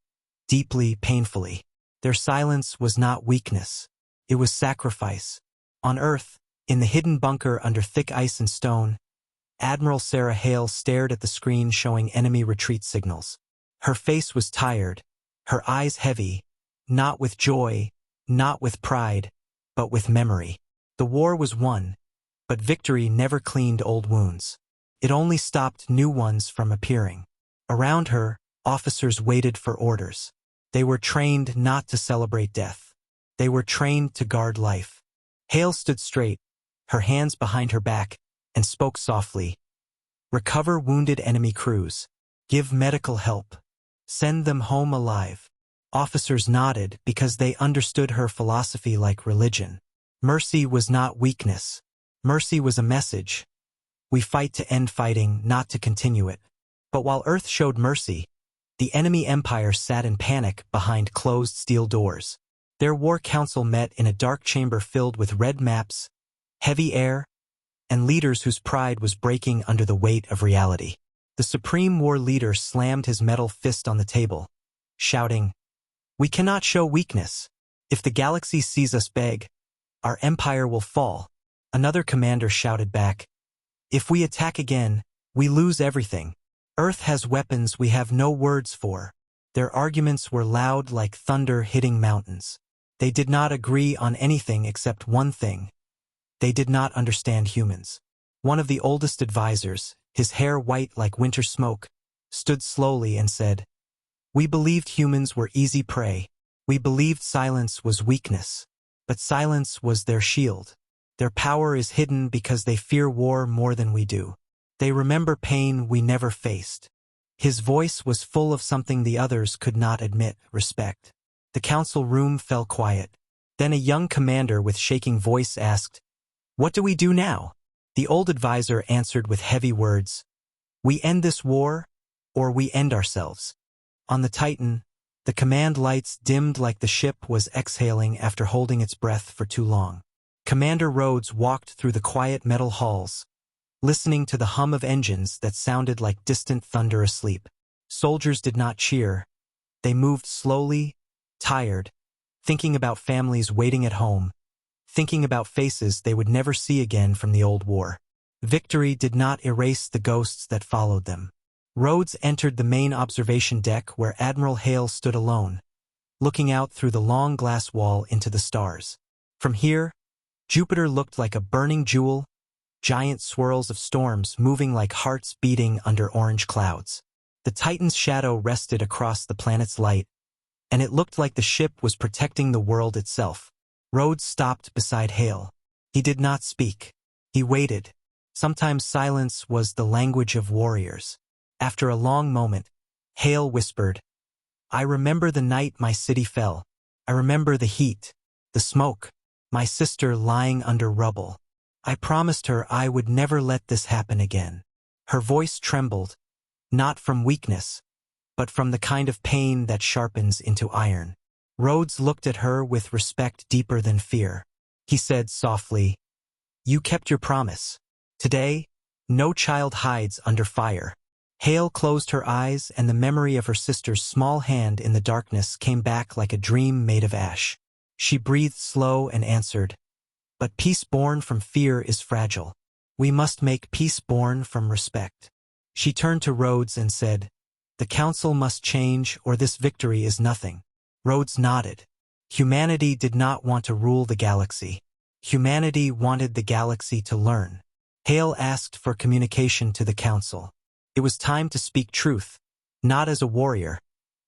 deeply, painfully. Their silence was not weakness. It was sacrifice. On Earth, in the hidden bunker under thick ice and stone, Admiral Sarah Hale stared at the screen showing enemy retreat signals. Her face was tired, her eyes heavy, not with joy, not with pride, but with memory. The war was won, but victory never cleaned old wounds. It only stopped new ones from appearing. Around her, officers waited for orders. They were trained not to celebrate death. They were trained to guard life. Hale stood straight, her hands behind her back, and spoke softly. "Recover wounded enemy crews. Give medical help. Send them home alive." Officers nodded because they understood her philosophy like religion. Mercy was not weakness. Mercy was a message. We fight to end fighting, not to continue it. But while Earth showed mercy, the enemy empire sat in panic behind closed steel doors. Their war council met in a dark chamber filled with red maps, heavy air, and leaders whose pride was breaking under the weight of reality. The supreme war leader slammed his metal fist on the table, shouting, "We cannot show weakness. If the galaxy sees us beg, our empire will fall." Another commander shouted back, "If we attack again, we lose everything. Earth has weapons we have no words for." Their arguments were loud like thunder hitting mountains. They did not agree on anything except one thing. They did not understand humans. One of the oldest advisors, his hair white like winter smoke, stood slowly and said, "We believed humans were easy prey. We believed silence was weakness. But silence was their shield. Their power is hidden because they fear war more than we do. They remember pain we never faced." His voice was full of something the others could not admit, respect. The council room fell quiet. Then a young commander with shaking voice asked, "What do we do now?" The old advisor answered with heavy words, "We end this war, or we end ourselves." On the Titan, the command lights dimmed like the ship was exhaling after holding its breath for too long. Commander Rhodes walked through the quiet metal halls, listening to the hum of engines that sounded like distant thunder asleep. Soldiers did not cheer. They moved slowly, tired, thinking about families waiting at home, thinking about faces they would never see again from the old war. Victory did not erase the ghosts that followed them. Rhodes entered the main observation deck where Admiral Hale stood alone, looking out through the long glass wall into the stars. From here, Jupiter looked like a burning jewel, giant swirls of storms moving like hearts beating under orange clouds. The Titan's shadow rested across the planet's light, and it looked like the ship was protecting the world itself. Rhodes stopped beside Hale. He did not speak. He waited. Sometimes silence was the language of warriors. After a long moment, Hale whispered, "I remember the night my city fell. I remember the heat, the smoke, my sister lying under rubble. I promised her I would never let this happen again." Her voice trembled, not from weakness, but from the kind of pain that sharpens into iron. Rhodes looked at her with respect deeper than fear. He said softly, "You kept your promise. Today, no child hides under fire." Hale closed her eyes, and the memory of her sister's small hand in the darkness came back like a dream made of ash. She breathed slow and answered, "But peace born from fear is fragile. We must make peace born from respect." She turned to Rhodes and said, "The Council must change, or this victory is nothing." Rhodes nodded. Humanity did not want to rule the galaxy. Humanity wanted the galaxy to learn. Hale asked for communication to the Council. It was time to speak truth, not as a warrior,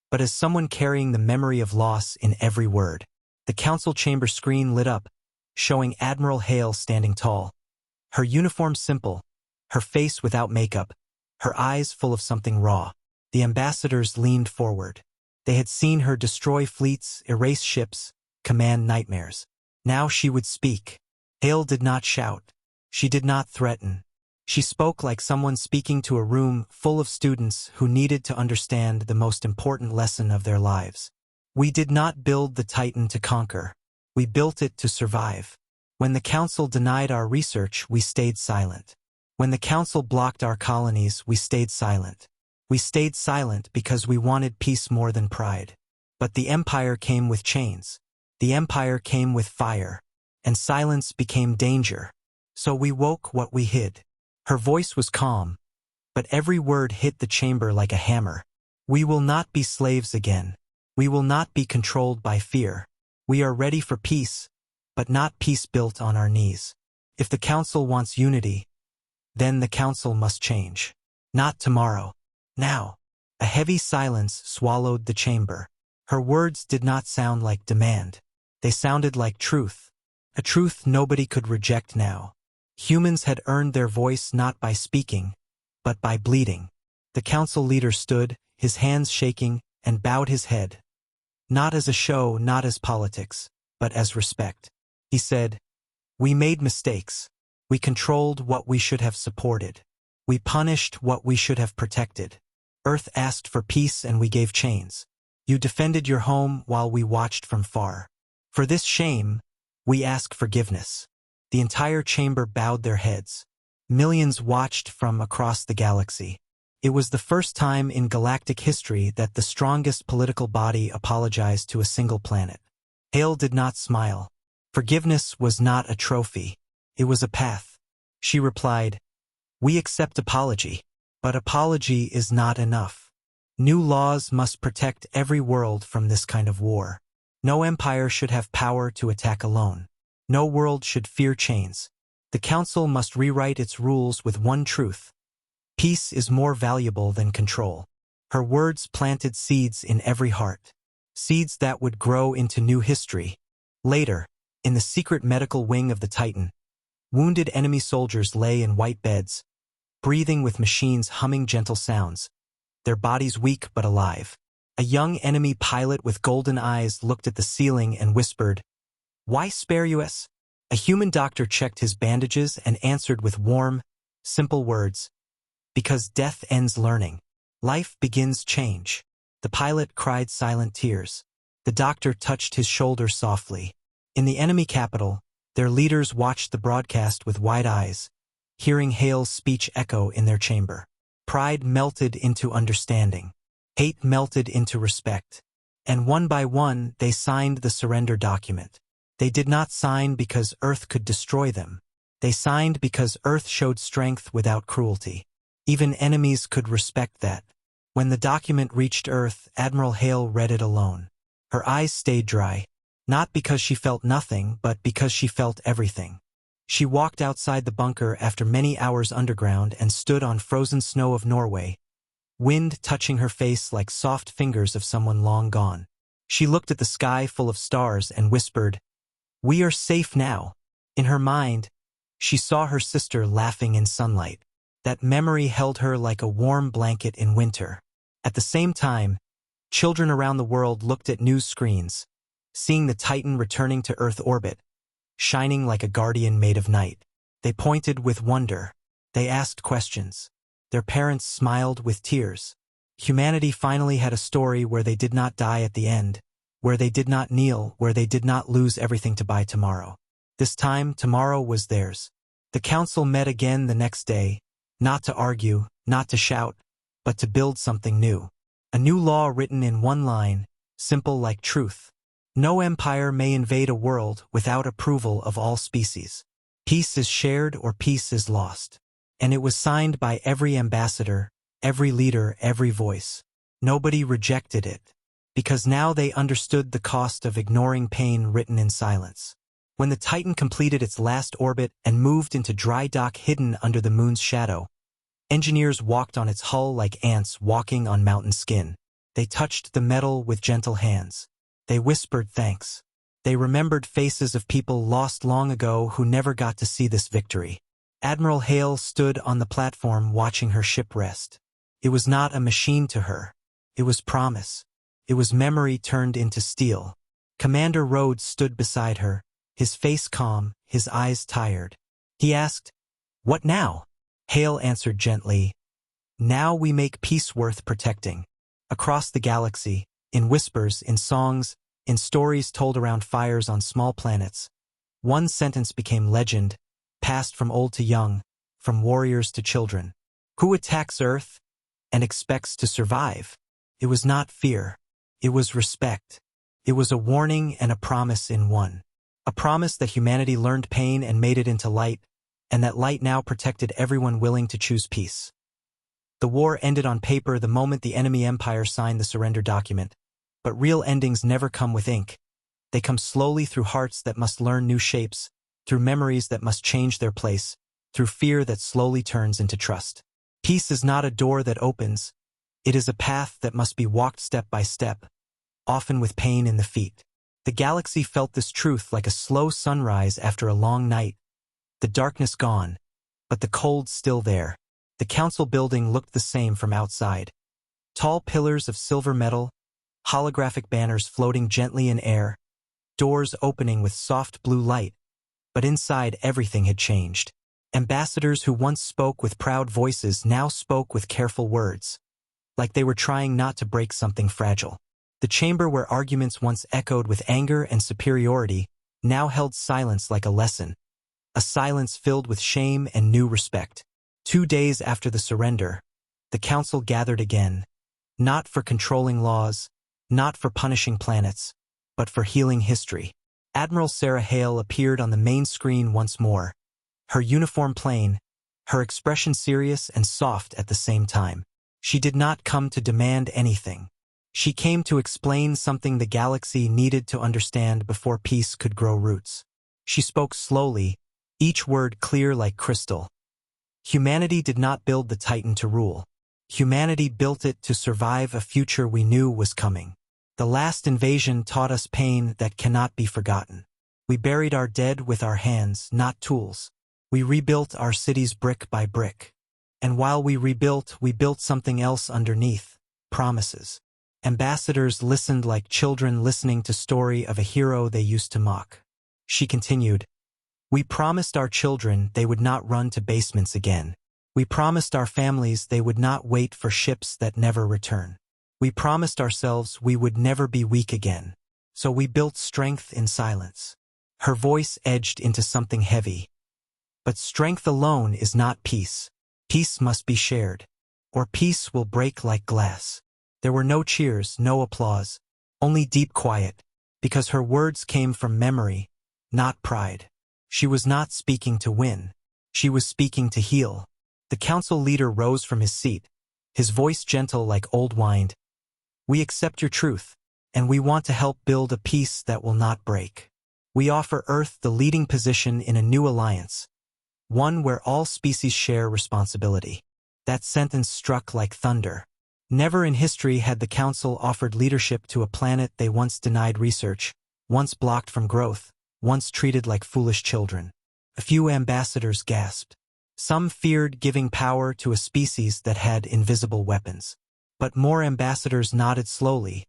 but as someone carrying the memory of loss in every word. The Council chamber screen lit up, showing Admiral Hale standing tall. Her uniform simple, her face without makeup, her eyes full of something raw. The ambassadors leaned forward. They had seen her destroy fleets, erase ships, command nightmares. Now she would speak. Hale did not shout. She did not threaten. She spoke like someone speaking to a room full of students who needed to understand the most important lesson of their lives. "We did not build the Titan to conquer. We built it to survive. When the Council denied our research, we stayed silent. When the Council blocked our colonies, we stayed silent. We stayed silent because we wanted peace more than pride. But the Empire came with chains. The Empire came with fire. And silence became danger. So we woke what we hid." Her voice was calm, but every word hit the chamber like a hammer. "We will not be slaves again. We will not be controlled by fear. We are ready for peace, but not peace built on our knees. If the Council wants unity, then the Council must change. Not tomorrow. Now." A heavy silence swallowed the chamber. Her words did not sound like demand. They sounded like truth. A truth nobody could reject now. Humans had earned their voice not by speaking, but by bleeding. The Council leader stood, his hands shaking, and bowed his head. Not as a show, not as politics, but as respect. He said, "We made mistakes. We controlled what we should have supported. We punished what we should have protected. Earth asked for peace and we gave chains. You defended your home while we watched from far. For this shame, we ask forgiveness." The entire chamber bowed their heads. Millions watched from across the galaxy. It was the first time in galactic history that the strongest political body apologized to a single planet. Hale did not smile. Forgiveness was not a trophy. It was a path. She replied, "We accept apology, but apology is not enough. New laws must protect every world from this kind of war. No empire should have power to attack alone. No world should fear chains. The Council must rewrite its rules with one truth. Peace is more valuable than control." Her words planted seeds in every heart. Seeds that would grow into new history. Later, in the secret medical wing of the Titan, wounded enemy soldiers lay in white beds, breathing with machines humming gentle sounds, their bodies weak but alive. A young enemy pilot with golden eyes looked at the ceiling and whispered, "Why spare us?" A human doctor checked his bandages and answered with warm, simple words, "Because death ends learning. Life begins change." The pilot cried silent tears. The doctor touched his shoulder softly. In the enemy capital, their leaders watched the broadcast with wide eyes, hearing Hale's speech echo in their chamber. Pride melted into understanding. Hate melted into respect. And one by one, they signed the surrender document. They did not sign because Earth could destroy them. They signed because Earth showed strength without cruelty. Even enemies could respect that. When the document reached Earth, Admiral Hale read it alone. Her eyes stayed dry, not because she felt nothing, but because she felt everything. She walked outside the bunker after many hours underground and stood on frozen snow of Norway, wind touching her face like soft fingers of someone long gone. She looked at the sky full of stars and whispered, "We are safe now." In her mind, she saw her sister laughing in sunlight. That memory held her like a warm blanket in winter. At the same time, children around the world looked at news screens, seeing the Titan returning to Earth orbit, shining like a guardian made of night. They pointed with wonder. They asked questions. Their parents smiled with tears. Humanity finally had a story where they did not die at the end, where they did not kneel, where they did not lose everything to buy tomorrow. This time, tomorrow was theirs. The council met again the next day, not to argue, not to shout, but to build something new. A new law written in one line, simple like truth. No empire may invade a world without approval of all species. Peace is shared or peace is lost. And it was signed by every ambassador, every leader, every voice. Nobody rejected it, because now they understood the cost of ignoring pain written in silence. When the Titan completed its last orbit and moved into dry dock hidden under the moon's shadow, engineers walked on its hull like ants walking on mountain skin. They touched the metal with gentle hands. They whispered thanks. They remembered faces of people lost long ago who never got to see this victory. Admiral Hale stood on the platform watching her ship rest. It was not a machine to her. It was promise. It was memory turned into steel. Commander Rhodes stood beside her, his face calm, his eyes tired. He asked, "What now?" Hale answered gently, "Now we make peace worth protecting." Across the galaxy, in whispers, in songs, in stories told around fires on small planets, one sentence became legend, passed from old to young, from warriors to children. Who attacks Earth and expects to survive? It was not fear. It was respect. It was a warning and a promise in one. A promise that humanity learned pain and made it into light, and that light now protected everyone willing to choose peace. The war ended on paper the moment the enemy empire signed the surrender document, but real endings never come with ink. They come slowly through hearts that must learn new shapes, through memories that must change their place, through fear that slowly turns into trust. Peace is not a door that opens. It is a path that must be walked step by step, often with pain in the feet. The galaxy felt this truth like a slow sunrise after a long night. The darkness gone, but the cold still there. The council building looked the same from outside. Tall pillars of silver metal, holographic banners floating gently in air, doors opening with soft blue light, but inside everything had changed. Ambassadors who once spoke with proud voices now spoke with careful words, like they were trying not to break something fragile. The chamber where arguments once echoed with anger and superiority now held silence like a lesson, a silence filled with shame and new respect. 2 days after the surrender, the council gathered again, not for controlling laws, not for punishing planets, but for healing history. Admiral Sarah Hale appeared on the main screen once more, her uniform plain, her expression serious and soft at the same time. She did not come to demand anything. She came to explain something the galaxy needed to understand before peace could grow roots. She spoke slowly, each word clear like crystal. Humanity did not build the Titan to rule. Humanity built it to survive a future we knew was coming. The last invasion taught us pain that cannot be forgotten. We buried our dead with our hands, not tools. We rebuilt our cities brick by brick. And while we rebuilt, we built something else underneath, promises. Ambassadors listened like children listening to story of a hero they used to mock. She continued, "We promised our children they would not run to basements again. We promised our families they would not wait for ships that never return. We promised ourselves we would never be weak again. So we built strength in silence." Her voice edged into something heavy. But strength alone is not peace. Peace must be shared, or peace will break like glass. There were no cheers, no applause, only deep quiet, because her words came from memory, not pride. She was not speaking to win. She was speaking to heal. The council leader rose from his seat, his voice gentle like old wine. "We accept your truth, and we want to help build a peace that will not break. We offer Earth the leading position in a new alliance, one where all species share responsibility." That sentence struck like thunder. Never in history had the council offered leadership to a planet they once denied research, once blocked from growth, once treated like foolish children. A few ambassadors gasped. Some feared giving power to a species that had invisible weapons. But more ambassadors nodded slowly,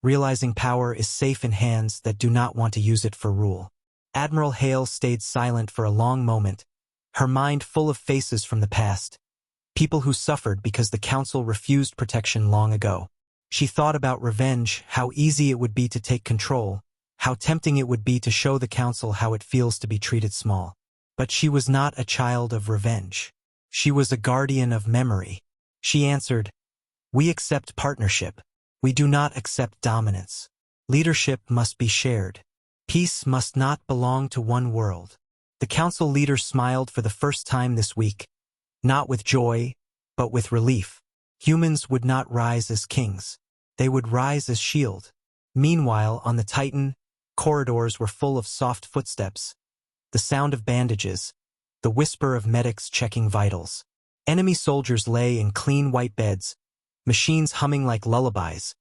realizing power is safe in hands that do not want to use it for rule. Admiral Hale stayed silent for a long moment, her mind full of faces from the past, people who suffered because the Council refused protection long ago. She thought about revenge, how easy it would be to take control, how tempting it would be to show the Council how it feels to be treated small. But she was not a child of revenge. She was a guardian of memory. She answered, "We accept partnership. We do not accept dominance. Leadership must be shared. Peace must not belong to one world." The Council leader smiled for the first time this week, not with joy, but with relief. Humans would not rise as kings. They would rise as shield. Meanwhile, on the Titan, corridors were full of soft footsteps, the sound of bandages, the whisper of medics checking vitals. Enemy soldiers lay in clean white beds, machines humming like lullabies,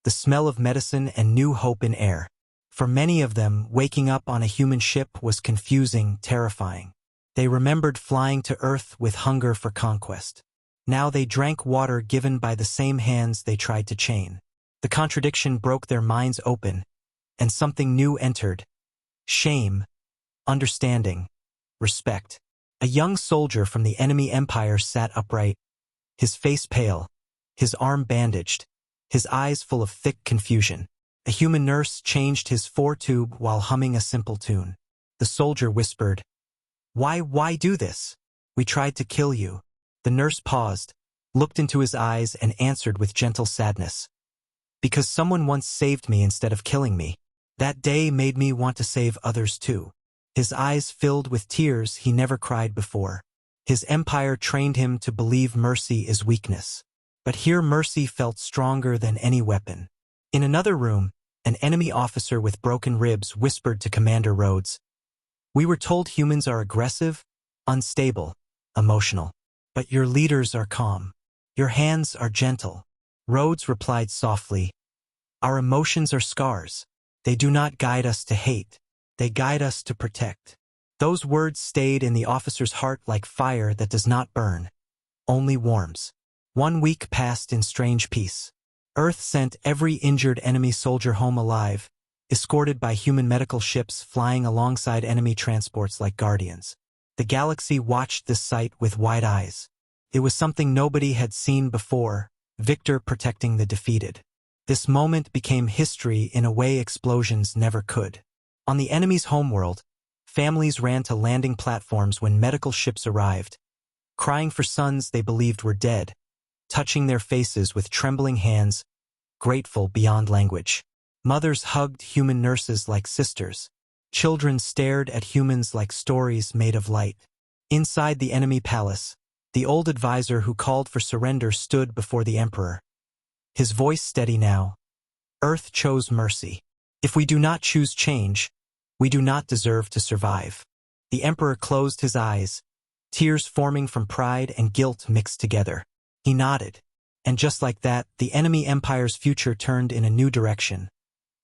the smell of medicine and new hope in air. For many of them, waking up on a human ship was confusing, terrifying. They remembered flying to Earth with hunger for conquest. Now they drank water given by the same hands they tried to chain. The contradiction broke their minds open, and something new entered. Shame, understanding, respect. A young soldier from the enemy empire sat upright, his face pale, his arm bandaged, his eyes full of thick confusion. A human nurse changed his foretube while humming a simple tune. The soldier whispered, Why do this? We tried to kill you." The nurse paused, looked into his eyes and answered with gentle sadness. "Because someone once saved me instead of killing me. That day made me want to save others too." His eyes filled with tears he never cried before. His empire trained him to believe mercy is weakness. But here mercy felt stronger than any weapon. In another room, an enemy officer with broken ribs whispered to Commander Rhodes, "We were told humans are aggressive, unstable, emotional. But your leaders are calm. Your hands are gentle." Rhodes replied softly, "Our emotions are scars. They do not guide us to hate. They guide us to protect." Those words stayed in the officer's heart like fire that does not burn, only warms. 1 week passed in strange peace. Earth sent every injured enemy soldier home alive, escorted by human medical ships flying alongside enemy transports like guardians. The galaxy watched this sight with wide eyes. It was something nobody had seen before, victor protecting the defeated. This moment became history in a way explosions never could. On the enemy's homeworld, families ran to landing platforms when medical ships arrived, crying for sons they believed were dead, touching their faces with trembling hands, grateful beyond language. Mothers hugged human nurses like sisters. Children stared at humans like stories made of light. Inside the enemy palace, the old advisor who called for surrender stood before the emperor. His voice steady now. "Earth chose mercy. If we do not choose change, we do not deserve to survive." The emperor closed his eyes, tears forming from pride and guilt mixed together. He nodded, and just like that, the enemy empire's future turned in a new direction,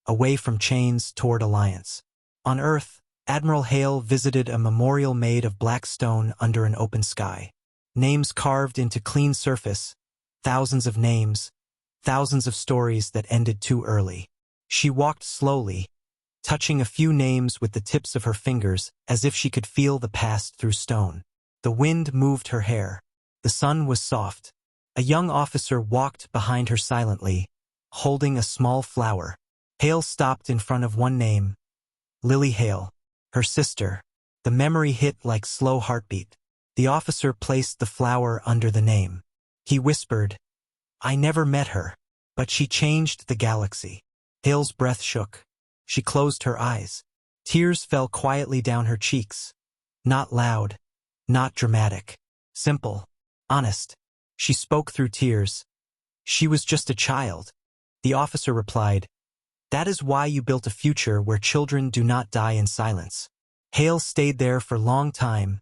away from chains toward alliance. On Earth, Admiral Hale visited a memorial made of black stone under an open sky. Names carved into clean surface, thousands of names, thousands of stories that ended too early. She walked slowly, touching a few names with the tips of her fingers as if she could feel the past through stone. The wind moved her hair. The sun was soft. A young officer walked behind her silently, holding a small flower. Hale stopped in front of one name, Lily Hale, her sister. The memory hit like slow heartbeat. The officer placed the flower under the name. He whispered, "I never met her, but she changed the galaxy." Hale's breath shook. She closed her eyes. Tears fell quietly down her cheeks. Not loud, not dramatic. Simple, honest. She spoke through tears. "She was just a child." The officer replied, "That is why you built a future where children do not die in silence." Hale stayed there for a long time,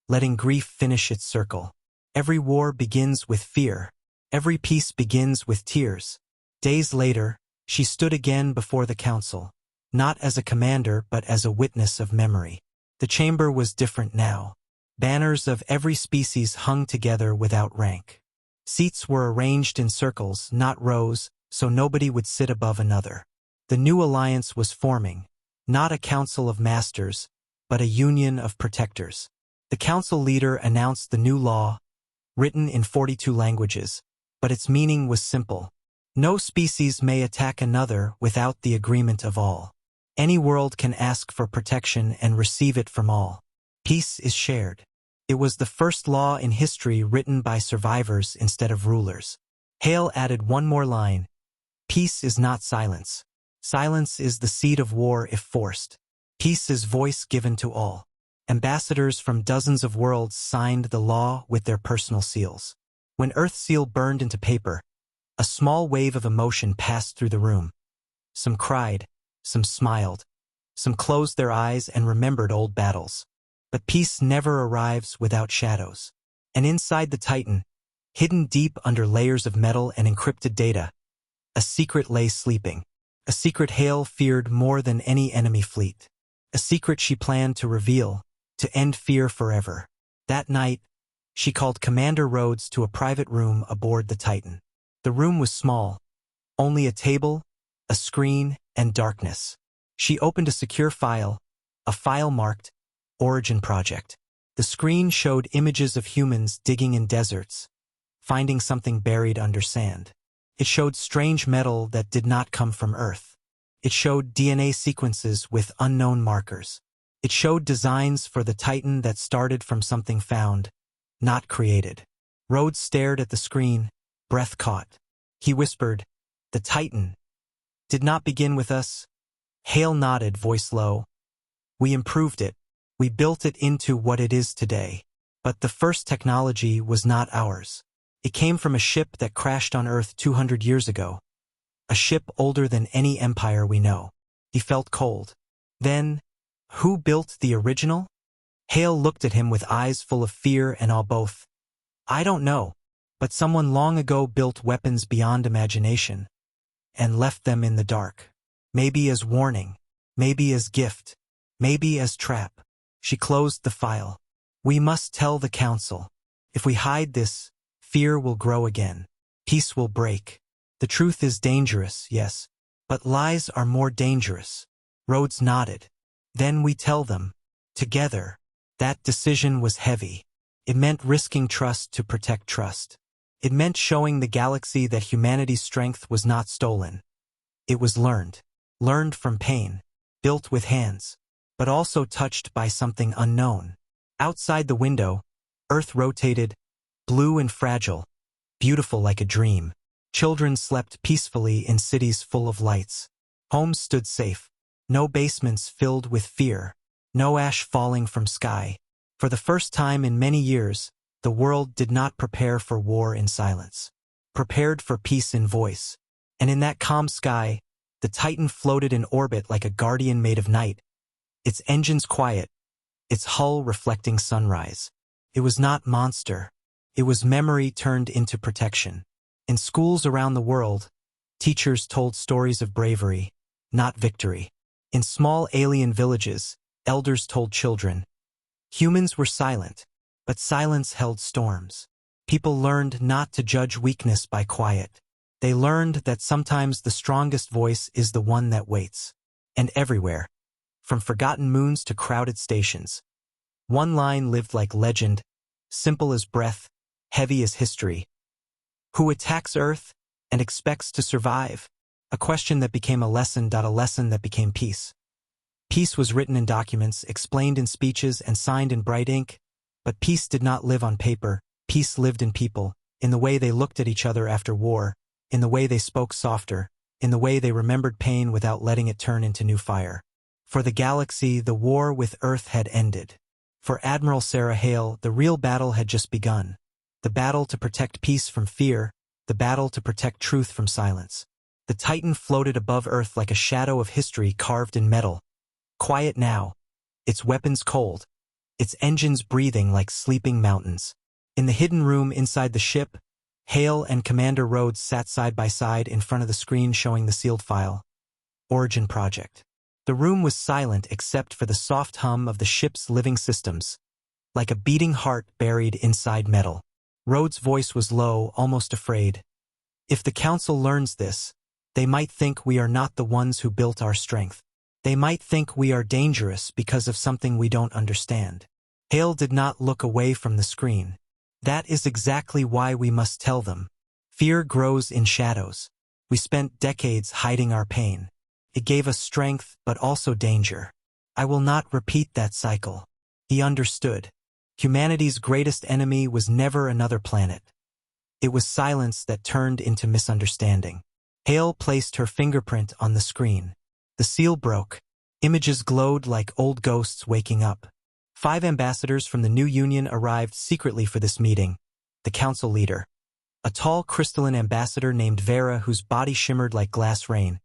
letting grief finish its circle. Every war begins with fear. Every peace begins with tears. Days later, she stood again before the council, not as a commander but as a witness of memory. The chamber was different now. Banners of every species hung together without rank. Seats were arranged in circles, not rows, so nobody would sit above another. The new alliance was forming, not a council of masters, but a union of protectors. The council leader announced the new law, written in 42 languages, but its meaning was simple. No species may attack another without the agreement of all. Any world can ask for protection and receive it from all. Peace is shared. It was the first law in history written by survivors instead of rulers. Hale added one more line. Peace is not silence. Silence is the seed of war if forced. Peace is voice given to all. Ambassadors from dozens of worlds signed the law with their personal seals. When Earthseal burned into paper, a small wave of emotion passed through the room. Some cried, some smiled, some closed their eyes and remembered old battles. But peace never arrives without shadows. And inside the Titan, hidden deep under layers of metal and encrypted data, a secret lay sleeping. A secret Hale feared more than any enemy fleet. A secret she planned to reveal, to end fear forever. That night, she called Commander Rhodes to a private room aboard the Titan. The room was small, only a table, a screen, and darkness. She opened a secure file, a file marked Origin Project. The screen showed images of humans digging in deserts, finding something buried under sand. It showed strange metal that did not come from Earth. It showed DNA sequences with unknown markers. It showed designs for the Titan that started from something found, not created. Rhodes stared at the screen, breath caught. He whispered, "The Titan did not begin with us." Hale nodded, voice low. "We improved it. We built it into what it is today. But the first technology was not ours. It came from a ship that crashed on Earth 200 years ago. A ship older than any empire we know." He felt cold. "Then, who built the original?" Hale looked at him with eyes full of fear and awe both. "I don't know, but someone long ago built weapons beyond imagination and left them in the dark. Maybe as warning, maybe as gift, maybe as trap." She closed the file. "We must tell the council. If we hide this, fear will grow again. Peace will break. The truth is dangerous, yes, but lies are more dangerous." Rhodes nodded. "Then we tell them. Together." That decision was heavy. It meant risking trust to protect trust. It meant showing the galaxy that humanity's strength was not stolen. It was learned. Learned from pain. Built with hands. But also touched by something unknown. Outside the window, Earth rotated, blue and fragile, beautiful like a dream. Children slept peacefully in cities full of lights. Homes stood safe. No basements filled with fear. No ash falling from sky. For the first time in many years, the world did not prepare for war in silence. Prepared for peace in voice. And in that calm sky, the Titan floated in orbit like a guardian made of night. Its engines quiet, its hull reflecting sunrise. It was not monster. It was memory turned into protection. In schools around the world, teachers told stories of bravery, not victory. In small alien villages, elders told children. Humans were silent, but silence held storms. People learned not to judge weakness by quiet. They learned that sometimes the strongest voice is the one that waits. And everywhere, from forgotten moons to crowded stations, one line lived like legend, simple as breath, heavy as history. Who attacks Earth and expects to survive? A question that became a lesson that became peace. Peace was written in documents, explained in speeches, and signed in bright ink. But peace did not live on paper. Peace lived in people, in the way they looked at each other after war, in the way they spoke softer, in the way they remembered pain without letting it turn into new fire. For the galaxy, the war with Earth had ended. For Admiral Sarah Hale, the real battle had just begun. The battle to protect peace from fear, the battle to protect truth from silence. The Titan floated above Earth like a shadow of history carved in metal. Quiet now, its weapons cold, its engines breathing like sleeping mountains. In the hidden room inside the ship, Hale and Commander Rhodes sat side by side in front of the screen showing the sealed file. Origin Project. The room was silent except for the soft hum of the ship's living systems. like a beating heart buried inside metal. Rhodes' voice was low, almost afraid. If the Council learns this, they might think we are not the ones who built our strength. They might think we are dangerous because of something we don't understand. Hale did not look away from the screen. That is exactly why we must tell them. Fear grows in shadows. We spent decades hiding our pain. It gave us strength, but also danger. I will not repeat that cycle. He understood. Humanity's greatest enemy was never another planet. It was silence that turned into misunderstanding. Hale placed her fingerprint on the screen. The seal broke. Images glowed like old ghosts waking up. 5 ambassadors from the new union arrived secretly for this meeting. The council leader. A tall crystalline ambassador named Vera whose body shimmered like glass rain.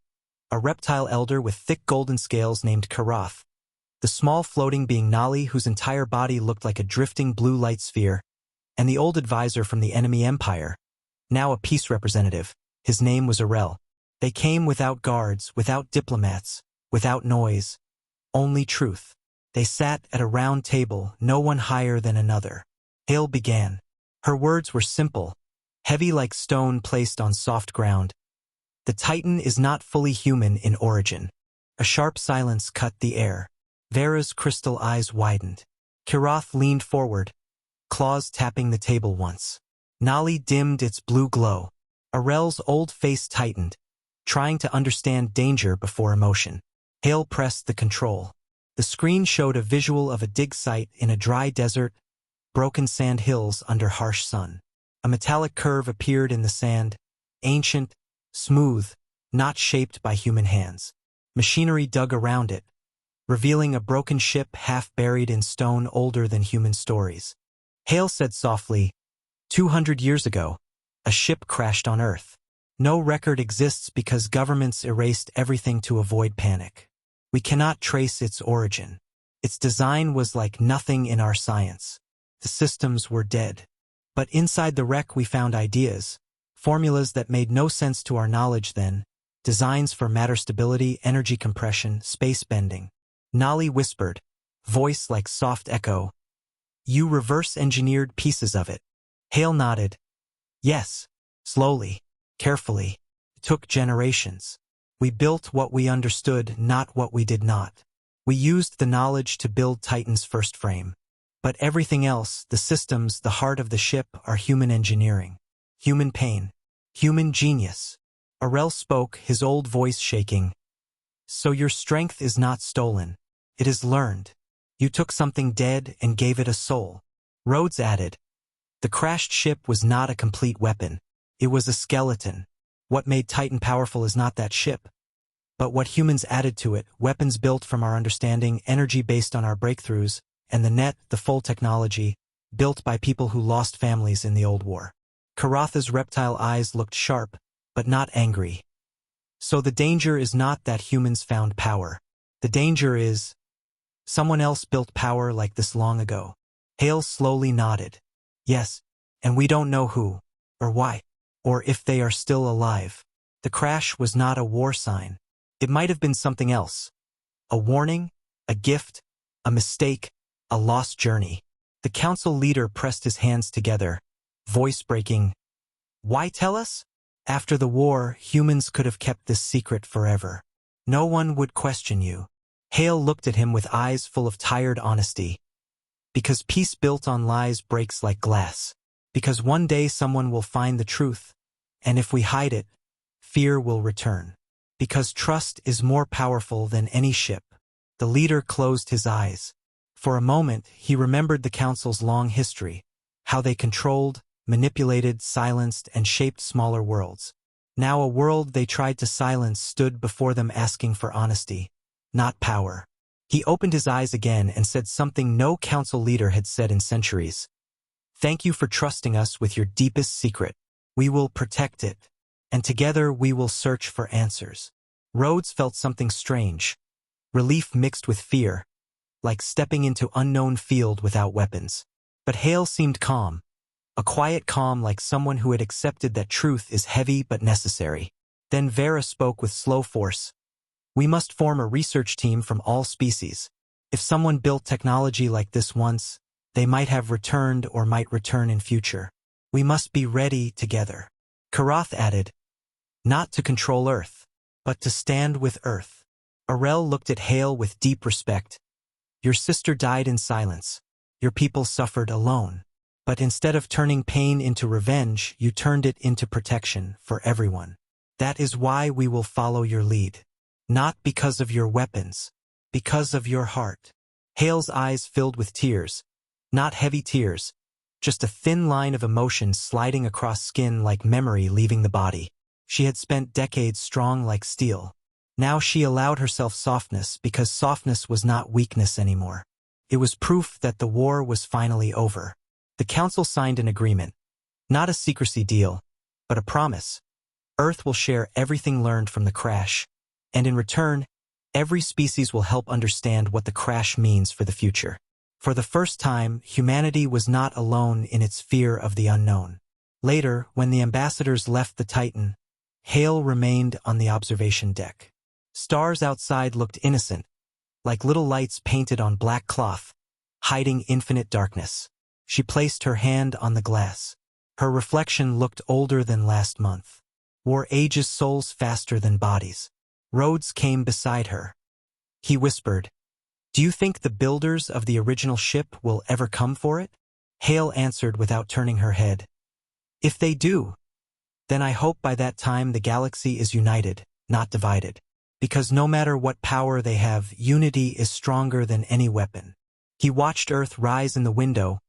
A reptile elder with thick golden scales named Karath. The small floating being Nali whose entire body looked like a drifting blue light sphere. And the old advisor from the enemy empire. Now a peace representative. His name was Arel. They came without guards, without diplomats, without noise. Only truth. They sat at a round table, no one higher than another. Hale began. Her words were simple, heavy like stone placed on soft ground. The Titan is not fully human in origin. A sharp silence cut the air. Vera's crystal eyes widened. Karath leaned forward, claws tapping the table once. Nali dimmed its blue glow. Arel's old face tightened, trying to understand danger before emotion. Hale pressed the control. The screen showed a visual of a dig site in a dry desert, broken sand hills under harsh sun. A metallic curve appeared in the sand, ancient, smooth, not shaped by human hands. Machinery dug around it, revealing a broken ship half buried in stone older than human stories. Hale said softly, 200 years ago, a ship crashed on Earth. No record exists because governments erased everything to avoid panic. We cannot trace its origin. Its design was like nothing in our science. The systems were dead. But inside the wreck we found ideas, formulas that made no sense to our knowledge then, designs for matter stability, energy compression, space bending. Nali whispered, voice like soft echo. You reverse-engineered pieces of it. Hale nodded. Yes, slowly, carefully. It took generations. We built what we understood, not what we did not. We used the knowledge to build Titan's first frame. But everything else, the systems, the heart of the ship, are human engineering. Human pain. Human genius. Arel spoke, his old voice shaking. So your strength is not stolen. It is learned. You took something dead and gave it a soul. Rhodes added. The crashed ship was not a complete weapon. It was a skeleton. What made Titan powerful is not that ship, but what humans added to it, weapons built from our understanding, energy based on our breakthroughs, and the net, the full technology, built by people who lost families in the old war. Karatha's reptile eyes looked sharp, but not angry. So the danger is not that humans found power. The danger is someone else built power like this long ago. Hale slowly nodded. Yes, and we don't know who, or why, or if they are still alive. The crash was not a war sign. It might have been something else. A warning, a gift, a mistake, a lost journey. The council leader pressed his hands together, voice breaking. Why tell us? After the war, humans could have kept this secret forever. No one would question you. Hale looked at him with eyes full of tired honesty. Because peace built on lies breaks like glass. Because one day someone will find the truth, and if we hide it, fear will return. Because trust is more powerful than any ship. The leader closed his eyes. For a moment, he remembered the council's long history, how they controlled, manipulated, silenced, and shaped smaller worlds. Now a world they tried to silence stood before them asking for honesty, not power. He opened his eyes again and said something no council leader had said in centuries. Thank you for trusting us with your deepest secret. We will protect it, and together we will search for answers. Rhodes felt something strange, relief mixed with fear, like stepping into unknown field without weapons. But Hale seemed calm, a quiet calm like someone who had accepted that truth is heavy but necessary. Then Vera spoke with slow force. We must form a research team from all species. If someone built technology like this once, They might have returned or might return in future. We must be ready together. Karath added, not to control Earth, but to stand with Earth. Arel looked at Hale with deep respect. Your sister died in silence. Your people suffered alone. But instead of turning pain into revenge, you turned it into protection for everyone. That is why we will follow your lead. Not because of your weapons, because of your heart. Hale's eyes filled with tears. Not heavy tears, just a thin line of emotion sliding across skin like memory leaving the body. She had spent decades strong like steel. Now she allowed herself softness because softness was not weakness anymore. It was proof that the war was finally over. The council signed an agreement. Not a secrecy deal, but a promise. Earth will share everything learned from the crash. And in return, every species will help understand what the crash means for the future. For the first time, humanity was not alone in its fear of the unknown. Later, when the ambassadors left the Titan, Hale remained on the observation deck. Stars outside looked innocent, like little lights painted on black cloth, hiding infinite darkness. She placed her hand on the glass. Her reflection looked older than last month. War ages souls faster than bodies. Rhodes came beside her. He whispered, do you think the builders of the original ship will ever come for it? Hale answered without turning her head. If they do, then I hope by that time the galaxy is united, not divided. Because no matter what power they have, unity is stronger than any weapon. He watched Earth rise in the window,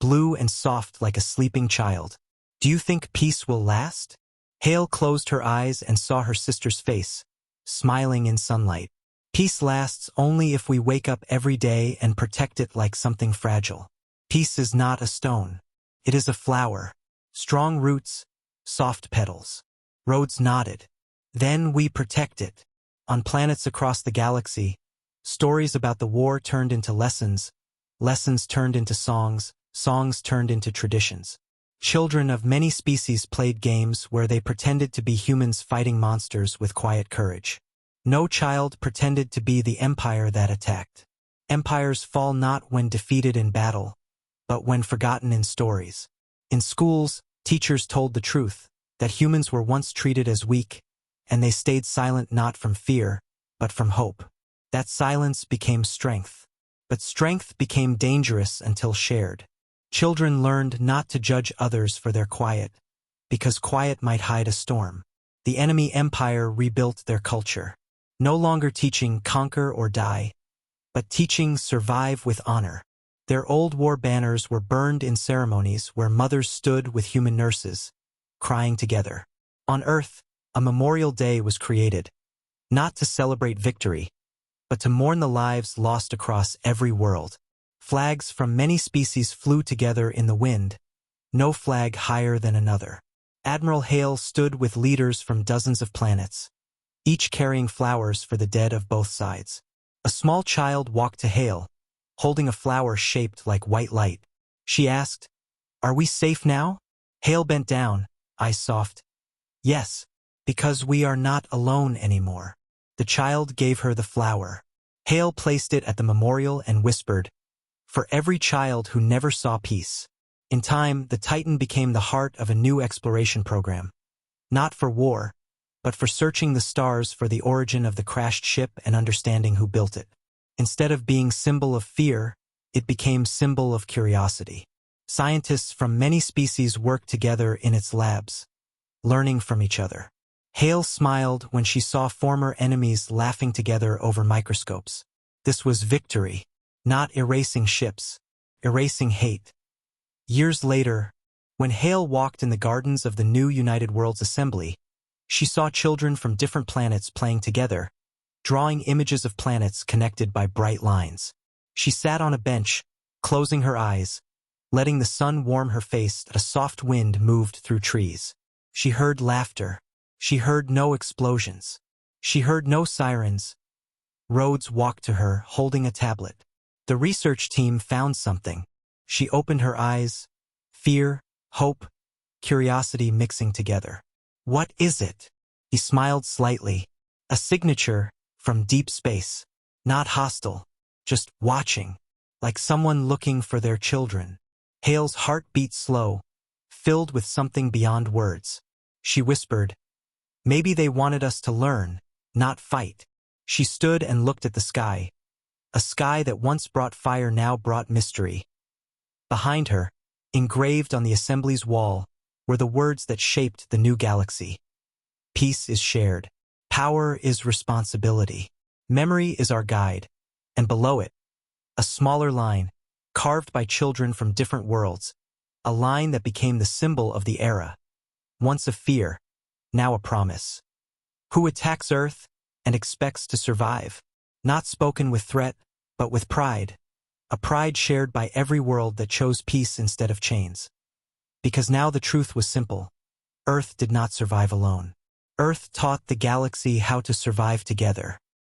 blue and soft like a sleeping child. Do you think peace will last? Hale closed her eyes and saw her sister's face, smiling in sunlight. Peace lasts only if we wake up every day and protect it like something fragile. Peace is not a stone. It is a flower. Strong roots, soft petals. Rhodes nodded. Then we protect it. On planets across the galaxy, stories about the war turned into lessons, lessons turned into songs, songs turned into traditions. Children of many species played games where they pretended to be humans fighting monsters with quiet courage. No child pretended to be the empire that attacked. Empires fall not when defeated in battle, but when forgotten in stories. In schools, teachers told the truth, that humans were once treated as weak, and they stayed silent not from fear, but from hope. That silence became strength. But strength became dangerous until shared. Children learned not to judge others for their quiet, because quiet might hide a storm. The enemy empire rebuilt their culture. No longer teaching conquer or die, but teaching survive with honor. Their old war banners were burned in ceremonies where mothers stood with human nurses, crying together. On Earth, a memorial day was created, not to celebrate victory, but to mourn the lives lost across every world. Flags from many species flew together in the wind, no flag higher than another. Admiral Hale stood with leaders from dozens of planets, each carrying flowers for the dead of both sides. A small child walked to Hale, holding a flower shaped like white light. She asked, are we safe now? Hale bent down, eyes soft. Yes, because we are not alone anymore. The child gave her the flower. Hale placed it at the memorial and whispered, for every child who never saw peace. In time, the Titan became the heart of a new exploration program. Not for war, but for searching the stars for the origin of the crashed ship and understanding who built it. Instead of being symbol of fear, it became symbol of curiosity. Scientists from many species worked together in its labs, learning from each other. Hale smiled when she saw former enemies laughing together over microscopes. This was victory, not erasing ships, erasing hate. Years later, when Hale walked in the gardens of the new United Worlds Assembly, she saw children from different planets playing together, drawing images of planets connected by bright lines. She sat on a bench, closing her eyes, letting the sun warm her face as a soft wind moved through trees. She heard laughter. She heard no explosions. She heard no sirens. Rhodes walked to her, holding a tablet. The research team found something. She opened her eyes. Fear, hope, curiosity mixing together. What is it? He smiled slightly. A signature from deep space. Not hostile, just watching. like someone looking for their children. Hale's heart beat slow, filled with something beyond words. She whispered, "Maybe they wanted us to learn, not fight." She stood and looked at the sky. A sky that once brought fire now brought mystery. Behind her, engraved on the assembly's wall, were the words that shaped the new galaxy. Peace is shared. Power is responsibility. Memory is our guide. And below it, a smaller line, carved by children from different worlds, a line that became the symbol of the era. Once a fear, now a promise. Who attacks Earth and expects to survive? Not spoken with threat, but with pride. A pride shared by every world that chose peace instead of chains. Because now the truth was simple. Earth did not survive alone. Earth taught the galaxy how to survive together.